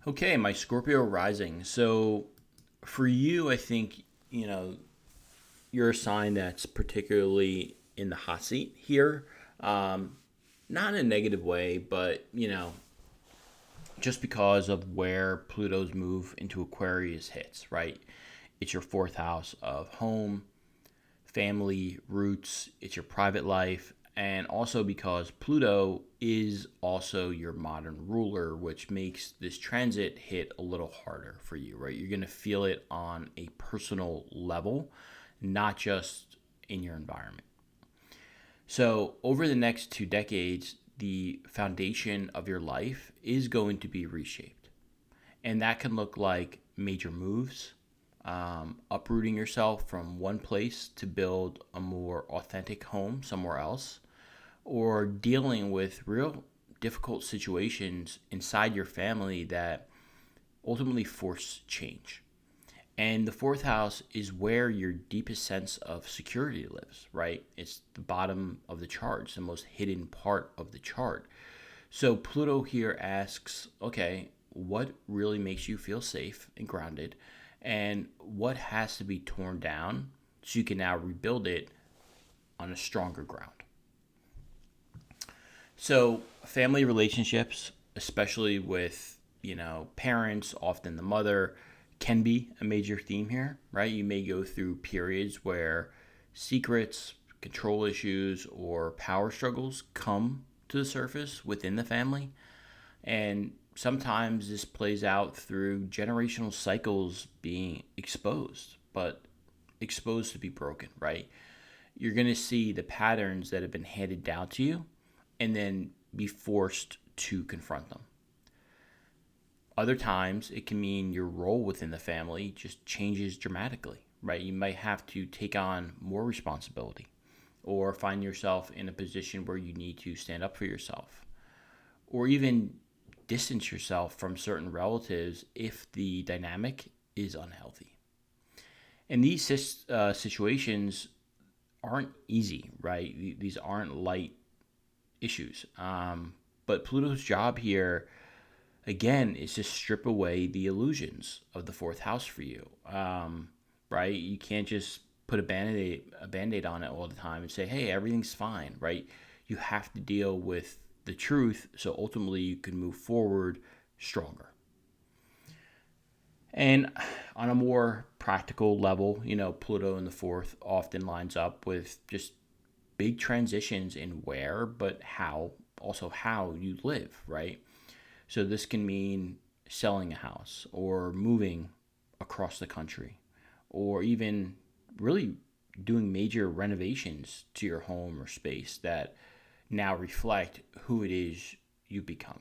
A: Okay, my Scorpio rising. So for you, I think, you're a sign that's particularly in the hot seat here. Not in a negative way, but, just because of where Pluto's move into Aquarius hits, right? It's your fourth house of home, family, roots, it's your private life, and also because Pluto is also your modern ruler, which makes this transit hit a little harder for you, right? You're going to feel it on a personal level, not just in your environment. So over the next 2 decades, the foundation of your life is going to be reshaped. And that can look like major moves, uprooting yourself from one place to build a more authentic home somewhere else, or dealing with real difficult situations inside your family that ultimately force change. And the fourth house is where your deepest sense of security lives, right? It's the bottom of the chart. It's the most hidden part of the chart. So Pluto here asks, okay, what really makes you feel safe and grounded? And what has to be torn down so you can now rebuild it on a stronger ground? So family relationships, especially with, parents, often the mother, can be a major theme here, right? You may go through periods where secrets, control issues, or power struggles come to the surface within the family. And sometimes this plays out through generational cycles being exposed, but exposed to be broken, right? You're going to see the patterns that have been handed down to you and then be forced to confront them. Other times, it can mean your role within the family just changes dramatically, right? You might have to take on more responsibility or find yourself in a position where you need to stand up for yourself or even distance yourself from certain relatives if the dynamic is unhealthy. And these situations aren't easy, right? These aren't light issues. But Pluto's job here, again, is to strip away the illusions of the fourth house for you, right? You can't just put a band-aid on it all the time and say, hey, everything's fine, right? You have to deal with the truth so ultimately you can move forward stronger. And on a more practical level, Pluto in the fourth often lines up with just big transitions in where, but also how you live, right? So this can mean selling a house or moving across the country or even really doing major renovations to your home or space that now reflect who it is you become.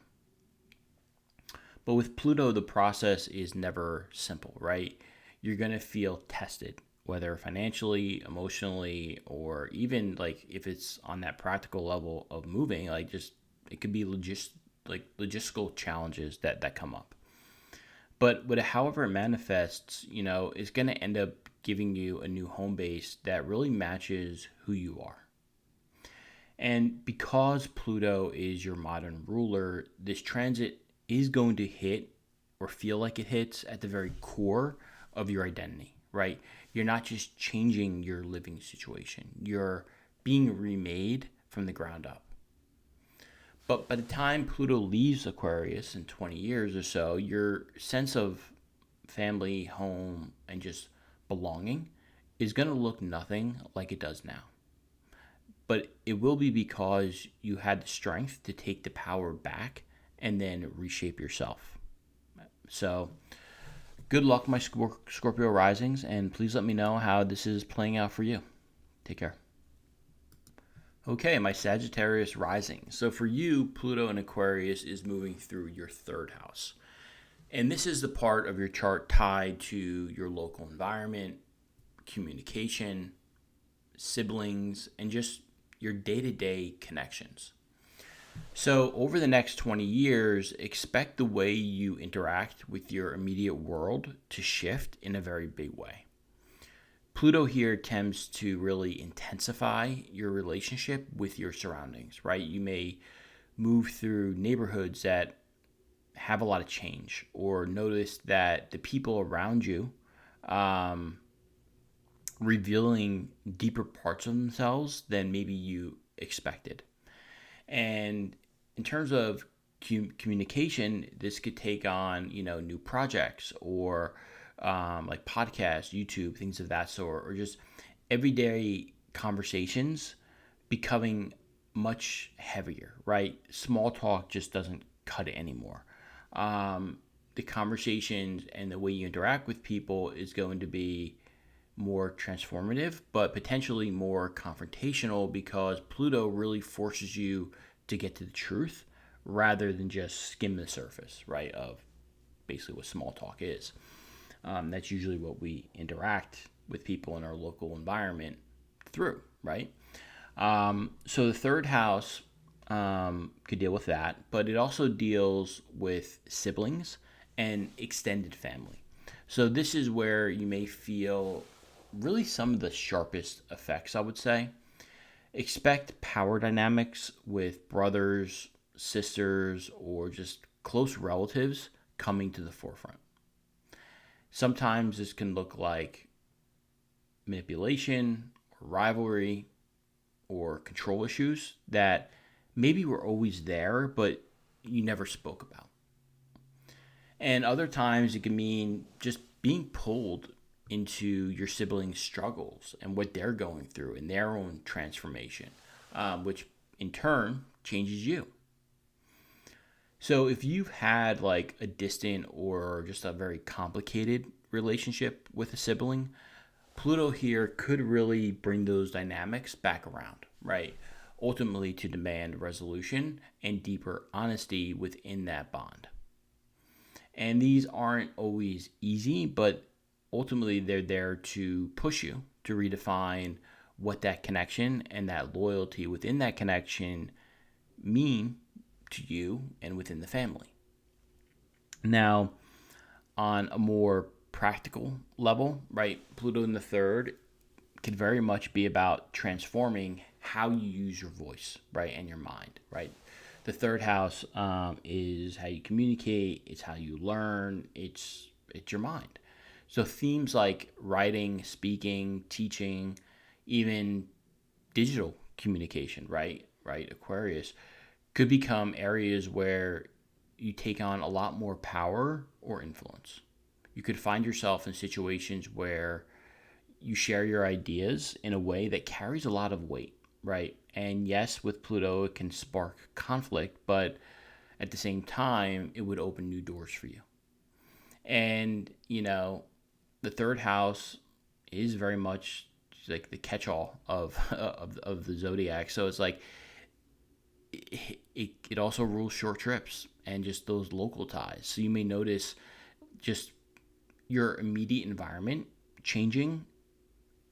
A: But with Pluto, the process is never simple, right? You're going to feel tested, whether financially, emotionally, or even like if it's on that practical level of moving, like just it could be logistical challenges that come up. But however it manifests, is going to end up giving you a new home base that really matches who you are. And because Pluto is your modern ruler, this transit is going to hit or feel like it hits at the very core of your identity, right? You're not just changing your living situation. You're being remade from the ground up. But by the time Pluto leaves Aquarius in 20 years or so, your sense of family, home, and just belonging is going to look nothing like it does now. But it will be because you had the strength to take the power back and then reshape yourself. So good luck, my Scorpio risings, and please let me know how this is playing out for you. Take care. Okay, my Sagittarius rising. So for you, Pluto in Aquarius is moving through your third house. And this is the part of your chart tied to your local environment, communication, siblings, and just your day-to-day connections. So over the next 20 years, expect the way you interact with your immediate world to shift in a very big way. Pluto here tends to really intensify your relationship with your surroundings, right? You may move through neighborhoods that have a lot of change or notice that the people around you revealing deeper parts of themselves than maybe you expected. And in terms of communication, this could take on, new projects or like podcasts, YouTube, things of that sort, or just everyday conversations becoming much heavier, right? Small talk just doesn't cut it anymore. The conversations and the way you interact with people is going to be more transformative, but potentially more confrontational because Pluto really forces you to get to the truth rather than just skim the surface, right, of basically what small talk is. That's usually what we interact with people in our local environment through, right? So the third house could deal with that, but it also deals with siblings and extended family. So this is where you may feel really some of the sharpest effects, I would say. Expect power dynamics with brothers, sisters, or just close relatives coming to the forefront. Sometimes this can look like manipulation or rivalry or control issues that maybe were always there, but you never spoke about. And other times it can mean just being pulled into your siblings' struggles and what they're going through in their own transformation, which in turn changes you. So if you've had like a distant or just a very complicated relationship with a sibling, Pluto here could really bring those dynamics back around, right? Ultimately to demand resolution and deeper honesty within that bond. And these aren't always easy, but ultimately they're there to push you to redefine what that connection and that loyalty within that connection mean to you and within the family. Now, on a more practical level, right, Pluto in the third can very much be about transforming how you use your voice, right, and your mind, right? The third house is how you communicate, it's how you learn, it's your mind. So themes like writing, speaking, teaching, even digital communication, right, Aquarius, could become areas where you take on a lot more power or influence. You could find yourself in situations where you share your ideas in a way that carries a lot of weight, right? And yes, with Pluto, it can spark conflict, but at the same time, it would open new doors for you. And, the third house is very much like the catch-all of of the zodiac. So it's like it also rules short trips and just those local ties. So you may notice just your immediate environment changing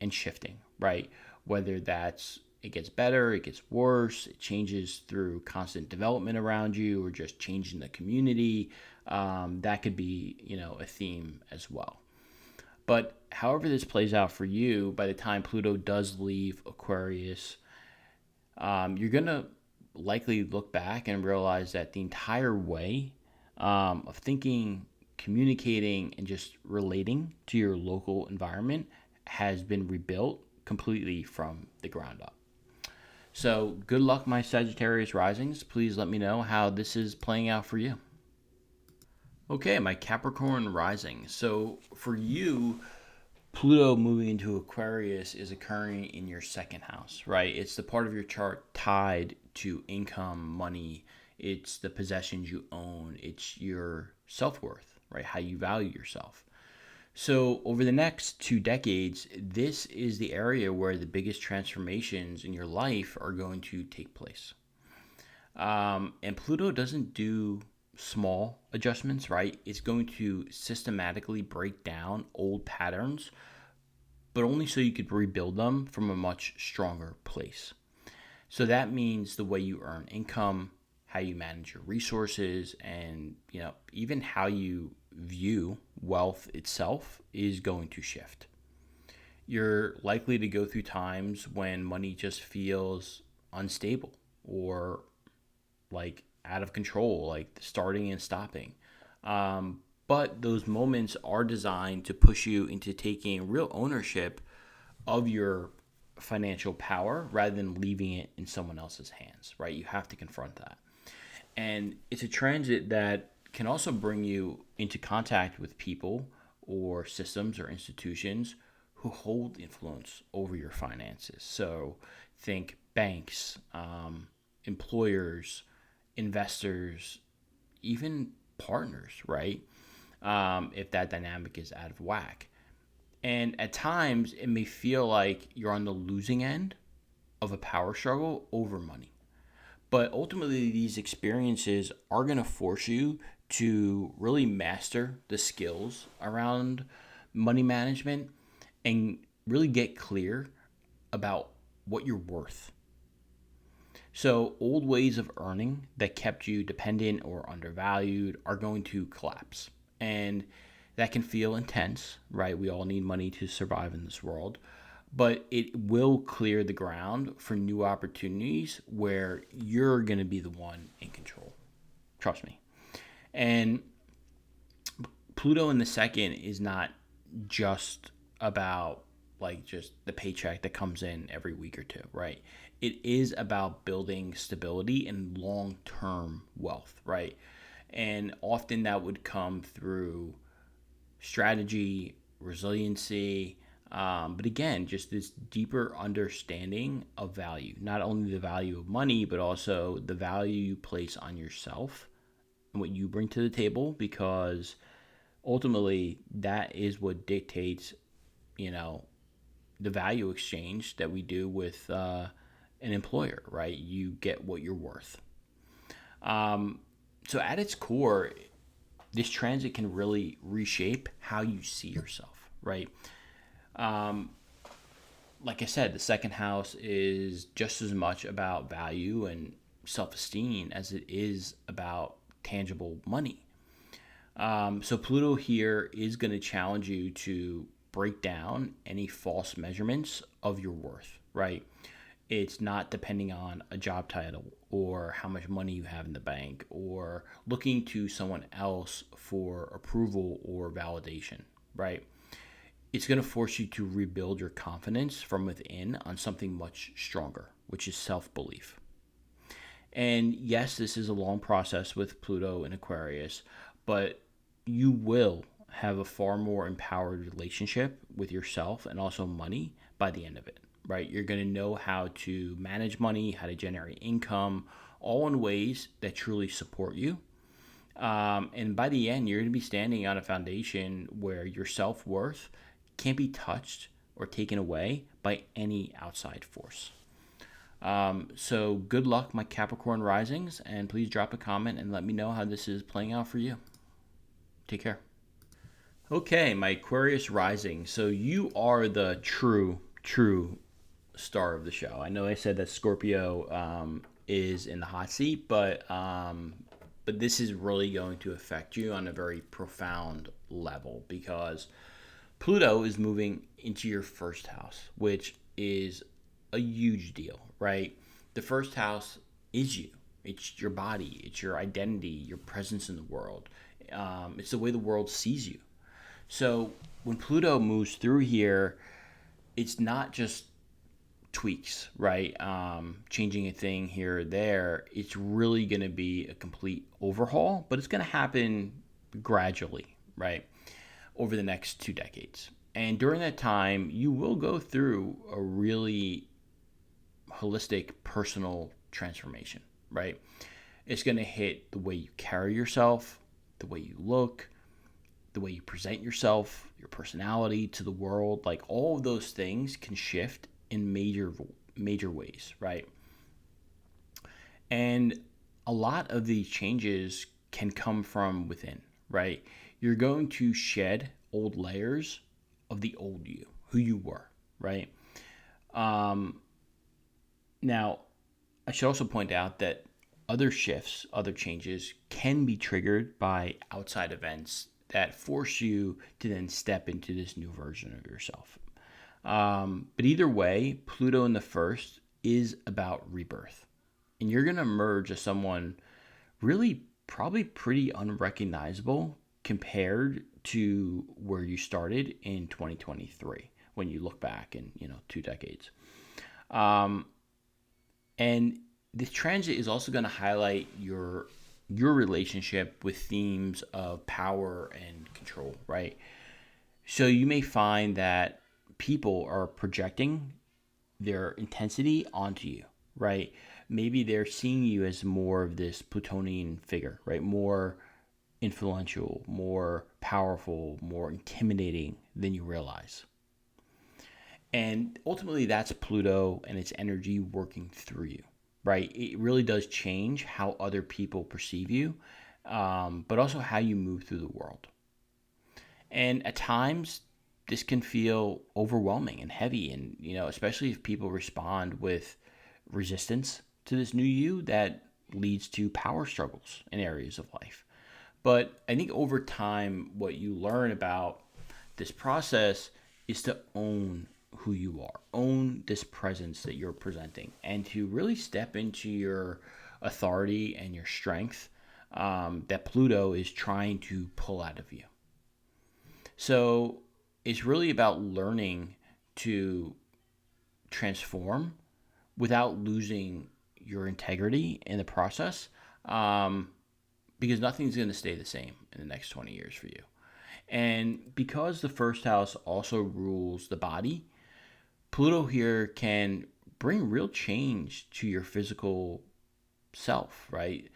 A: and shifting, right? Whether that's it gets better, it gets worse, it changes through constant development around you, or just changing the community. That could be, a theme as well. But however this plays out for you, by the time Pluto does leave Aquarius, you're going to likely look back and realize that the entire way of thinking, communicating, and just relating to your local environment has been rebuilt completely from the ground up. So good luck, my Sagittarius risings. Please let me know how this is playing out for you. Okay, my Capricorn rising. So for you, Pluto moving into Aquarius is occurring in your second house, right? It's the part of your chart tied to income, money. It's the possessions you own. It's your self-worth, right? How you value yourself. So over the next 2 decades, this is the area where the biggest transformations in your life are going to take place. And Pluto doesn't do small adjustments, right? It's going to systematically break down old patterns, but only so you could rebuild them from a much stronger place. So that means the way you earn income, how you manage your resources, and even how you view wealth itself is going to shift. You're likely to go through times when money just feels unstable or like out of control, like starting and stopping. But those moments are designed to push you into taking real ownership of your financial power rather than leaving it in someone else's hands, right? You have to confront that. And it's a transit that can also bring you into contact with people or systems or institutions who hold influence over your finances. So think banks, employers, investors, even partners, right? If that dynamic is out of whack. And at times, it may feel like you're on the losing end of a power struggle over money. But ultimately, these experiences are going to force you to really master the skills around money management and really get clear about what you're worth. So, old ways of earning that kept you dependent or undervalued are going to collapse. And that can feel intense, right? We all need money to survive in this world. But it will clear the ground for new opportunities where you're going to be the one in control. Trust me. And Pluto in the second is not just about like just the paycheck that comes in every week or two, right? It is about building stability and long-term wealth, right? And often that would come through strategy, resiliency, but again, just this deeper understanding of value, not only the value of money, but also the value you place on yourself and what you bring to the table, because ultimately that is what dictates, the value exchange that we do with an employer, right? You get what you're worth. So at its core, this transit can really reshape how you see yourself, right? Um, like I said, the second house is just as much about value and self-esteem as it is about tangible money. So Pluto here is going to challenge you to break down any false measurements of your worth, right? It's not depending on a job title or how much money you have in the bank or looking to someone else for approval or validation, right? It's going to force you to rebuild your confidence from within on something much stronger, which is self-belief. And yes, this is a long process with Pluto and Aquarius, but you will have a far more empowered relationship with yourself and also money by the end of it, right? You're going to know how to manage money, how to generate income, all in ways that truly support you. And by the end, you're going to be standing on a foundation where your self-worth can't be touched or taken away by any outside force. So good luck, my Capricorn risings, and please drop a comment and let me know how this is playing out for you. Take care. Okay, my Aquarius rising. So you are the true star of the show. I know I said that Scorpio is in the hot seat, but this is really going to affect you on a very profound level because Pluto is moving into your first house, which is a huge deal, right? The first house is you. It's your body. It's your identity, your presence in the world. It's the way the world sees you. So when Pluto moves through here, it's not just tweaks, right? Changing a thing here or there. It's really going to be a complete overhaul, but it's going to happen gradually, right? Over the next 2 decades. And during that time, you will go through a really holistic personal transformation, right? It's going to hit the way you carry yourself, the way you look, the way you present yourself, your personality to the world. Like all of those things can shift in major ways, right? And a lot of these changes can come from within, right? You're going to shed old layers of the old you, who you were, right? Now, I should also point out that other shifts, other changes can be triggered by outside events that force you to then step into this new version of yourself. But either way, Pluto in the first is about rebirth. And you're going to emerge as someone really probably pretty unrecognizable compared to where you started in 2023 when you look back in 2 decades. And this transit is also going to highlight your relationship with themes of power and control, right? So you may find that people are projecting their intensity onto you, right? Maybe they're seeing you as more of this Plutonian figure, right? More influential, more powerful, more intimidating than you realize. And ultimately, that's Pluto and its energy working through you, right? It really does change how other people perceive you, but also how you move through the world. And at times, this can feel overwhelming and heavy, and especially if people respond with resistance to this new you, that leads to power struggles in areas of life. But I think over time, what you learn about this process is to own who you are, own this presence that you're presenting, and to really step into your authority and your strength that Pluto is trying to pull out of you. So it's really about learning to transform without losing your integrity in the process, because nothing's going to stay the same in the next 20 years for you. And because the first house also rules the body, Pluto here can bring real change to your physical self, right?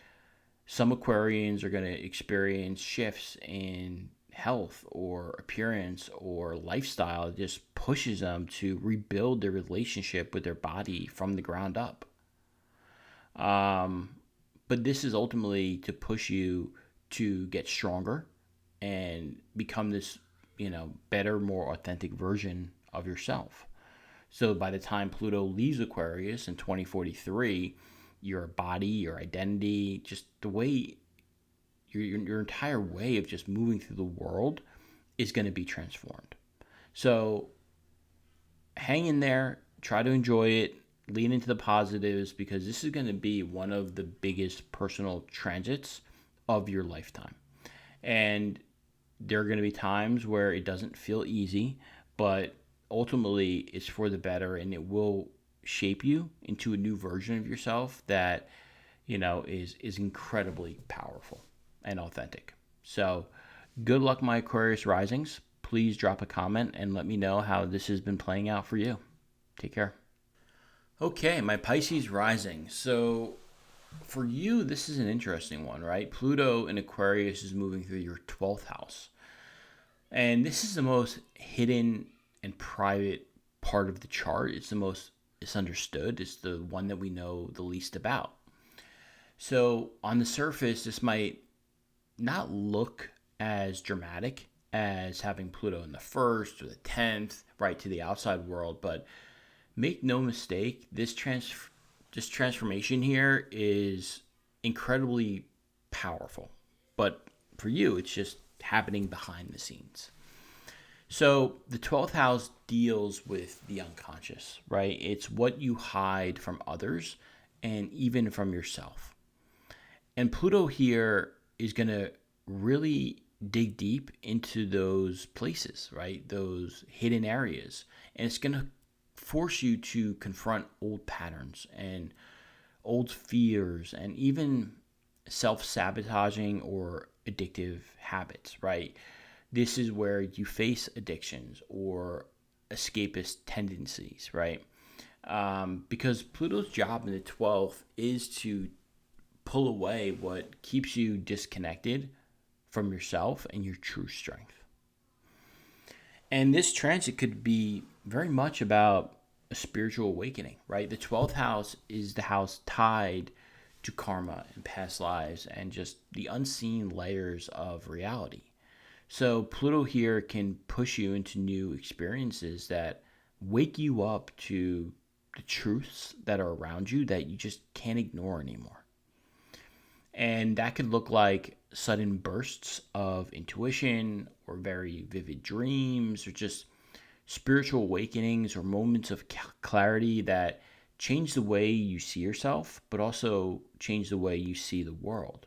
A: Some Aquarians are going to experience shifts in health or appearance or lifestyle. It just pushes them to rebuild their relationship with their body from the ground up. But this is ultimately to push you to get stronger and become this better, more authentic version of yourself. So by the time Pluto leaves Aquarius in 2043, your body, your identity, just the way your entire way of just moving through the world is going to be transformed. So hang in there, try to enjoy it, lean into the positives, because this is going to be one of the biggest personal transits of your lifetime. And there are going to be times where it doesn't feel easy, but ultimately it's for the better, and it will shape you into a new version of yourself that is incredibly powerful and authentic. So good luck, my Aquarius risings. Please drop a comment and let me know how this has been playing out for you. Take care. Okay, my Pisces rising. So for you, this is an interesting one, right? Pluto in Aquarius is moving through your 12th house. And this is the most hidden and private part of the chart. It's the most misunderstood. It's the one that we know the least about. So on the surface, this might not look as dramatic as having Pluto in the 1st or the 10th, right, to the outside world. But make no mistake, this transformation here is incredibly powerful. But for you, it's just happening behind the scenes. So the 12th house deals with the unconscious, right? It's what you hide from others and even from yourself. And Pluto here is going to really dig deep into those places, right? Those hidden areas. And it's going to force you to confront old patterns and old fears and even self-sabotaging or addictive habits, right? This is where you face addictions or escapist tendencies, right? Because Pluto's job in the 12th is to pull away what keeps you disconnected from yourself and your true strength. And this transit could be very much about a spiritual awakening, right? The 12th house is the house tied to karma and past lives and just the unseen layers of reality. So Pluto here can push you into new experiences that wake you up to the truths that are around you that you just can't ignore anymore. And that could look like sudden bursts of intuition or very vivid dreams or just spiritual awakenings or moments of clarity that change the way you see yourself, but also change the way you see the world.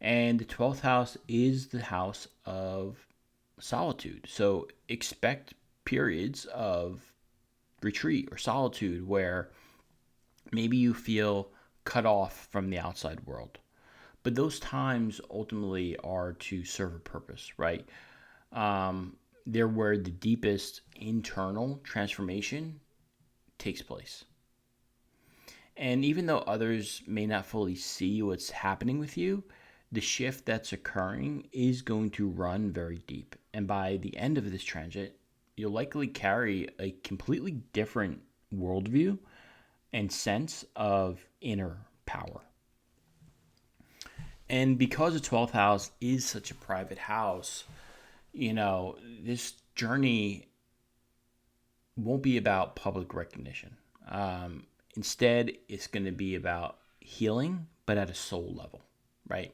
A: And the 12th house is the house of solitude. So expect periods of retreat or solitude where maybe you feel cut off from the outside world. But those times ultimately are to serve a purpose, right? They're where the deepest internal transformation takes place. And even though others may not fully see what's happening with you, the shift that's occurring is going to run very deep. And by the end of this transit, you'll likely carry a completely different worldview and sense of inner power. And because the 12th house is such a private house, this journey won't be about public recognition. Instead, it's going to be about healing, but at a soul level, right?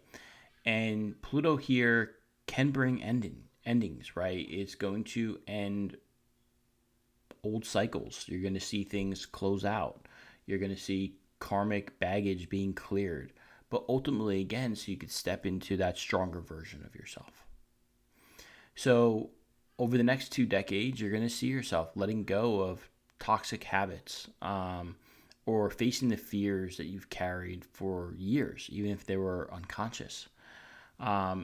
A: And Pluto here can bring endings, right? It's going to end old cycles. You're going to see things close out. You're going to see karmic baggage being cleared. But ultimately, again, so you could step into that stronger version of yourself. So over the next 2 decades, you're going to see yourself letting go of toxic habits or facing the fears that you've carried for years, even if they were unconscious.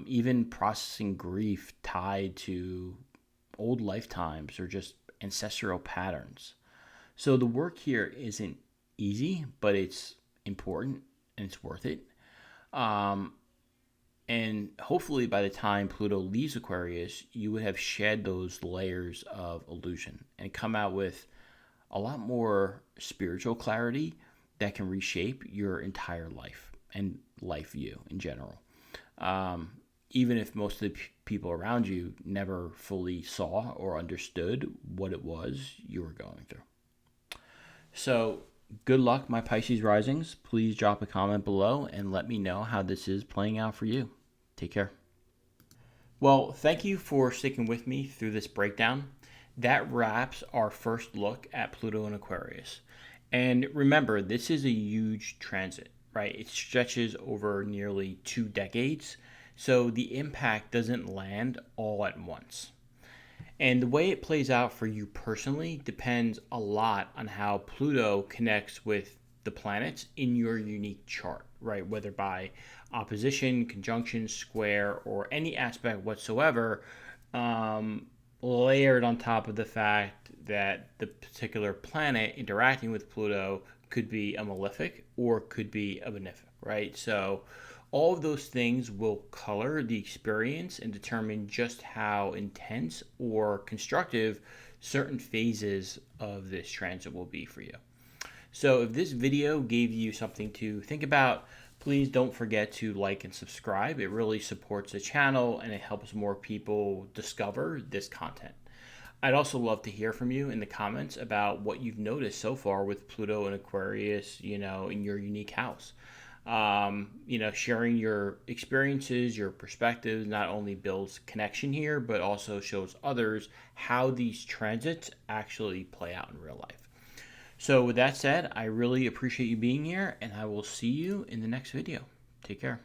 A: Even processing grief tied to old lifetimes or just ancestral patterns. So the work here isn't easy, but it's important and it's worth it. And hopefully by the time Pluto leaves Aquarius, you would have shed those layers of illusion and come out with a lot more spiritual clarity that can reshape your entire life and life view in general. even if most of the people around you never fully saw or understood what it was you were going through. So, good luck, my Pisces risings. Please drop a comment below and let me know how this is playing out for you. Take care. Well, thank you for sticking with me through this breakdown. That wraps our first look at Pluto and Aquarius. And remember, this is a huge transit, right? It stretches over nearly 2 decades, so the impact doesn't land all at once. And the way it plays out for you personally depends a lot on how Pluto connects with the planets in your unique chart, right? Whether by opposition, conjunction, square, or any aspect whatsoever, layered on top of the fact that the particular planet interacting with Pluto could be a malefic or could be a benefic, right? So all of those things will color the experience and determine just how intense or constructive certain phases of this transit will be for you. So if this video gave you something to think about, please don't forget to like and subscribe. It really supports the channel and it helps more people discover this content. I'd also love to hear from you in the comments about what you've noticed so far with Pluto and Aquarius, in your unique house. Sharing your experiences, your perspectives not only builds connection here, but also shows others how these transits actually play out in real life. So with that said, I really appreciate you being here, and I will see you in the next video. Take care.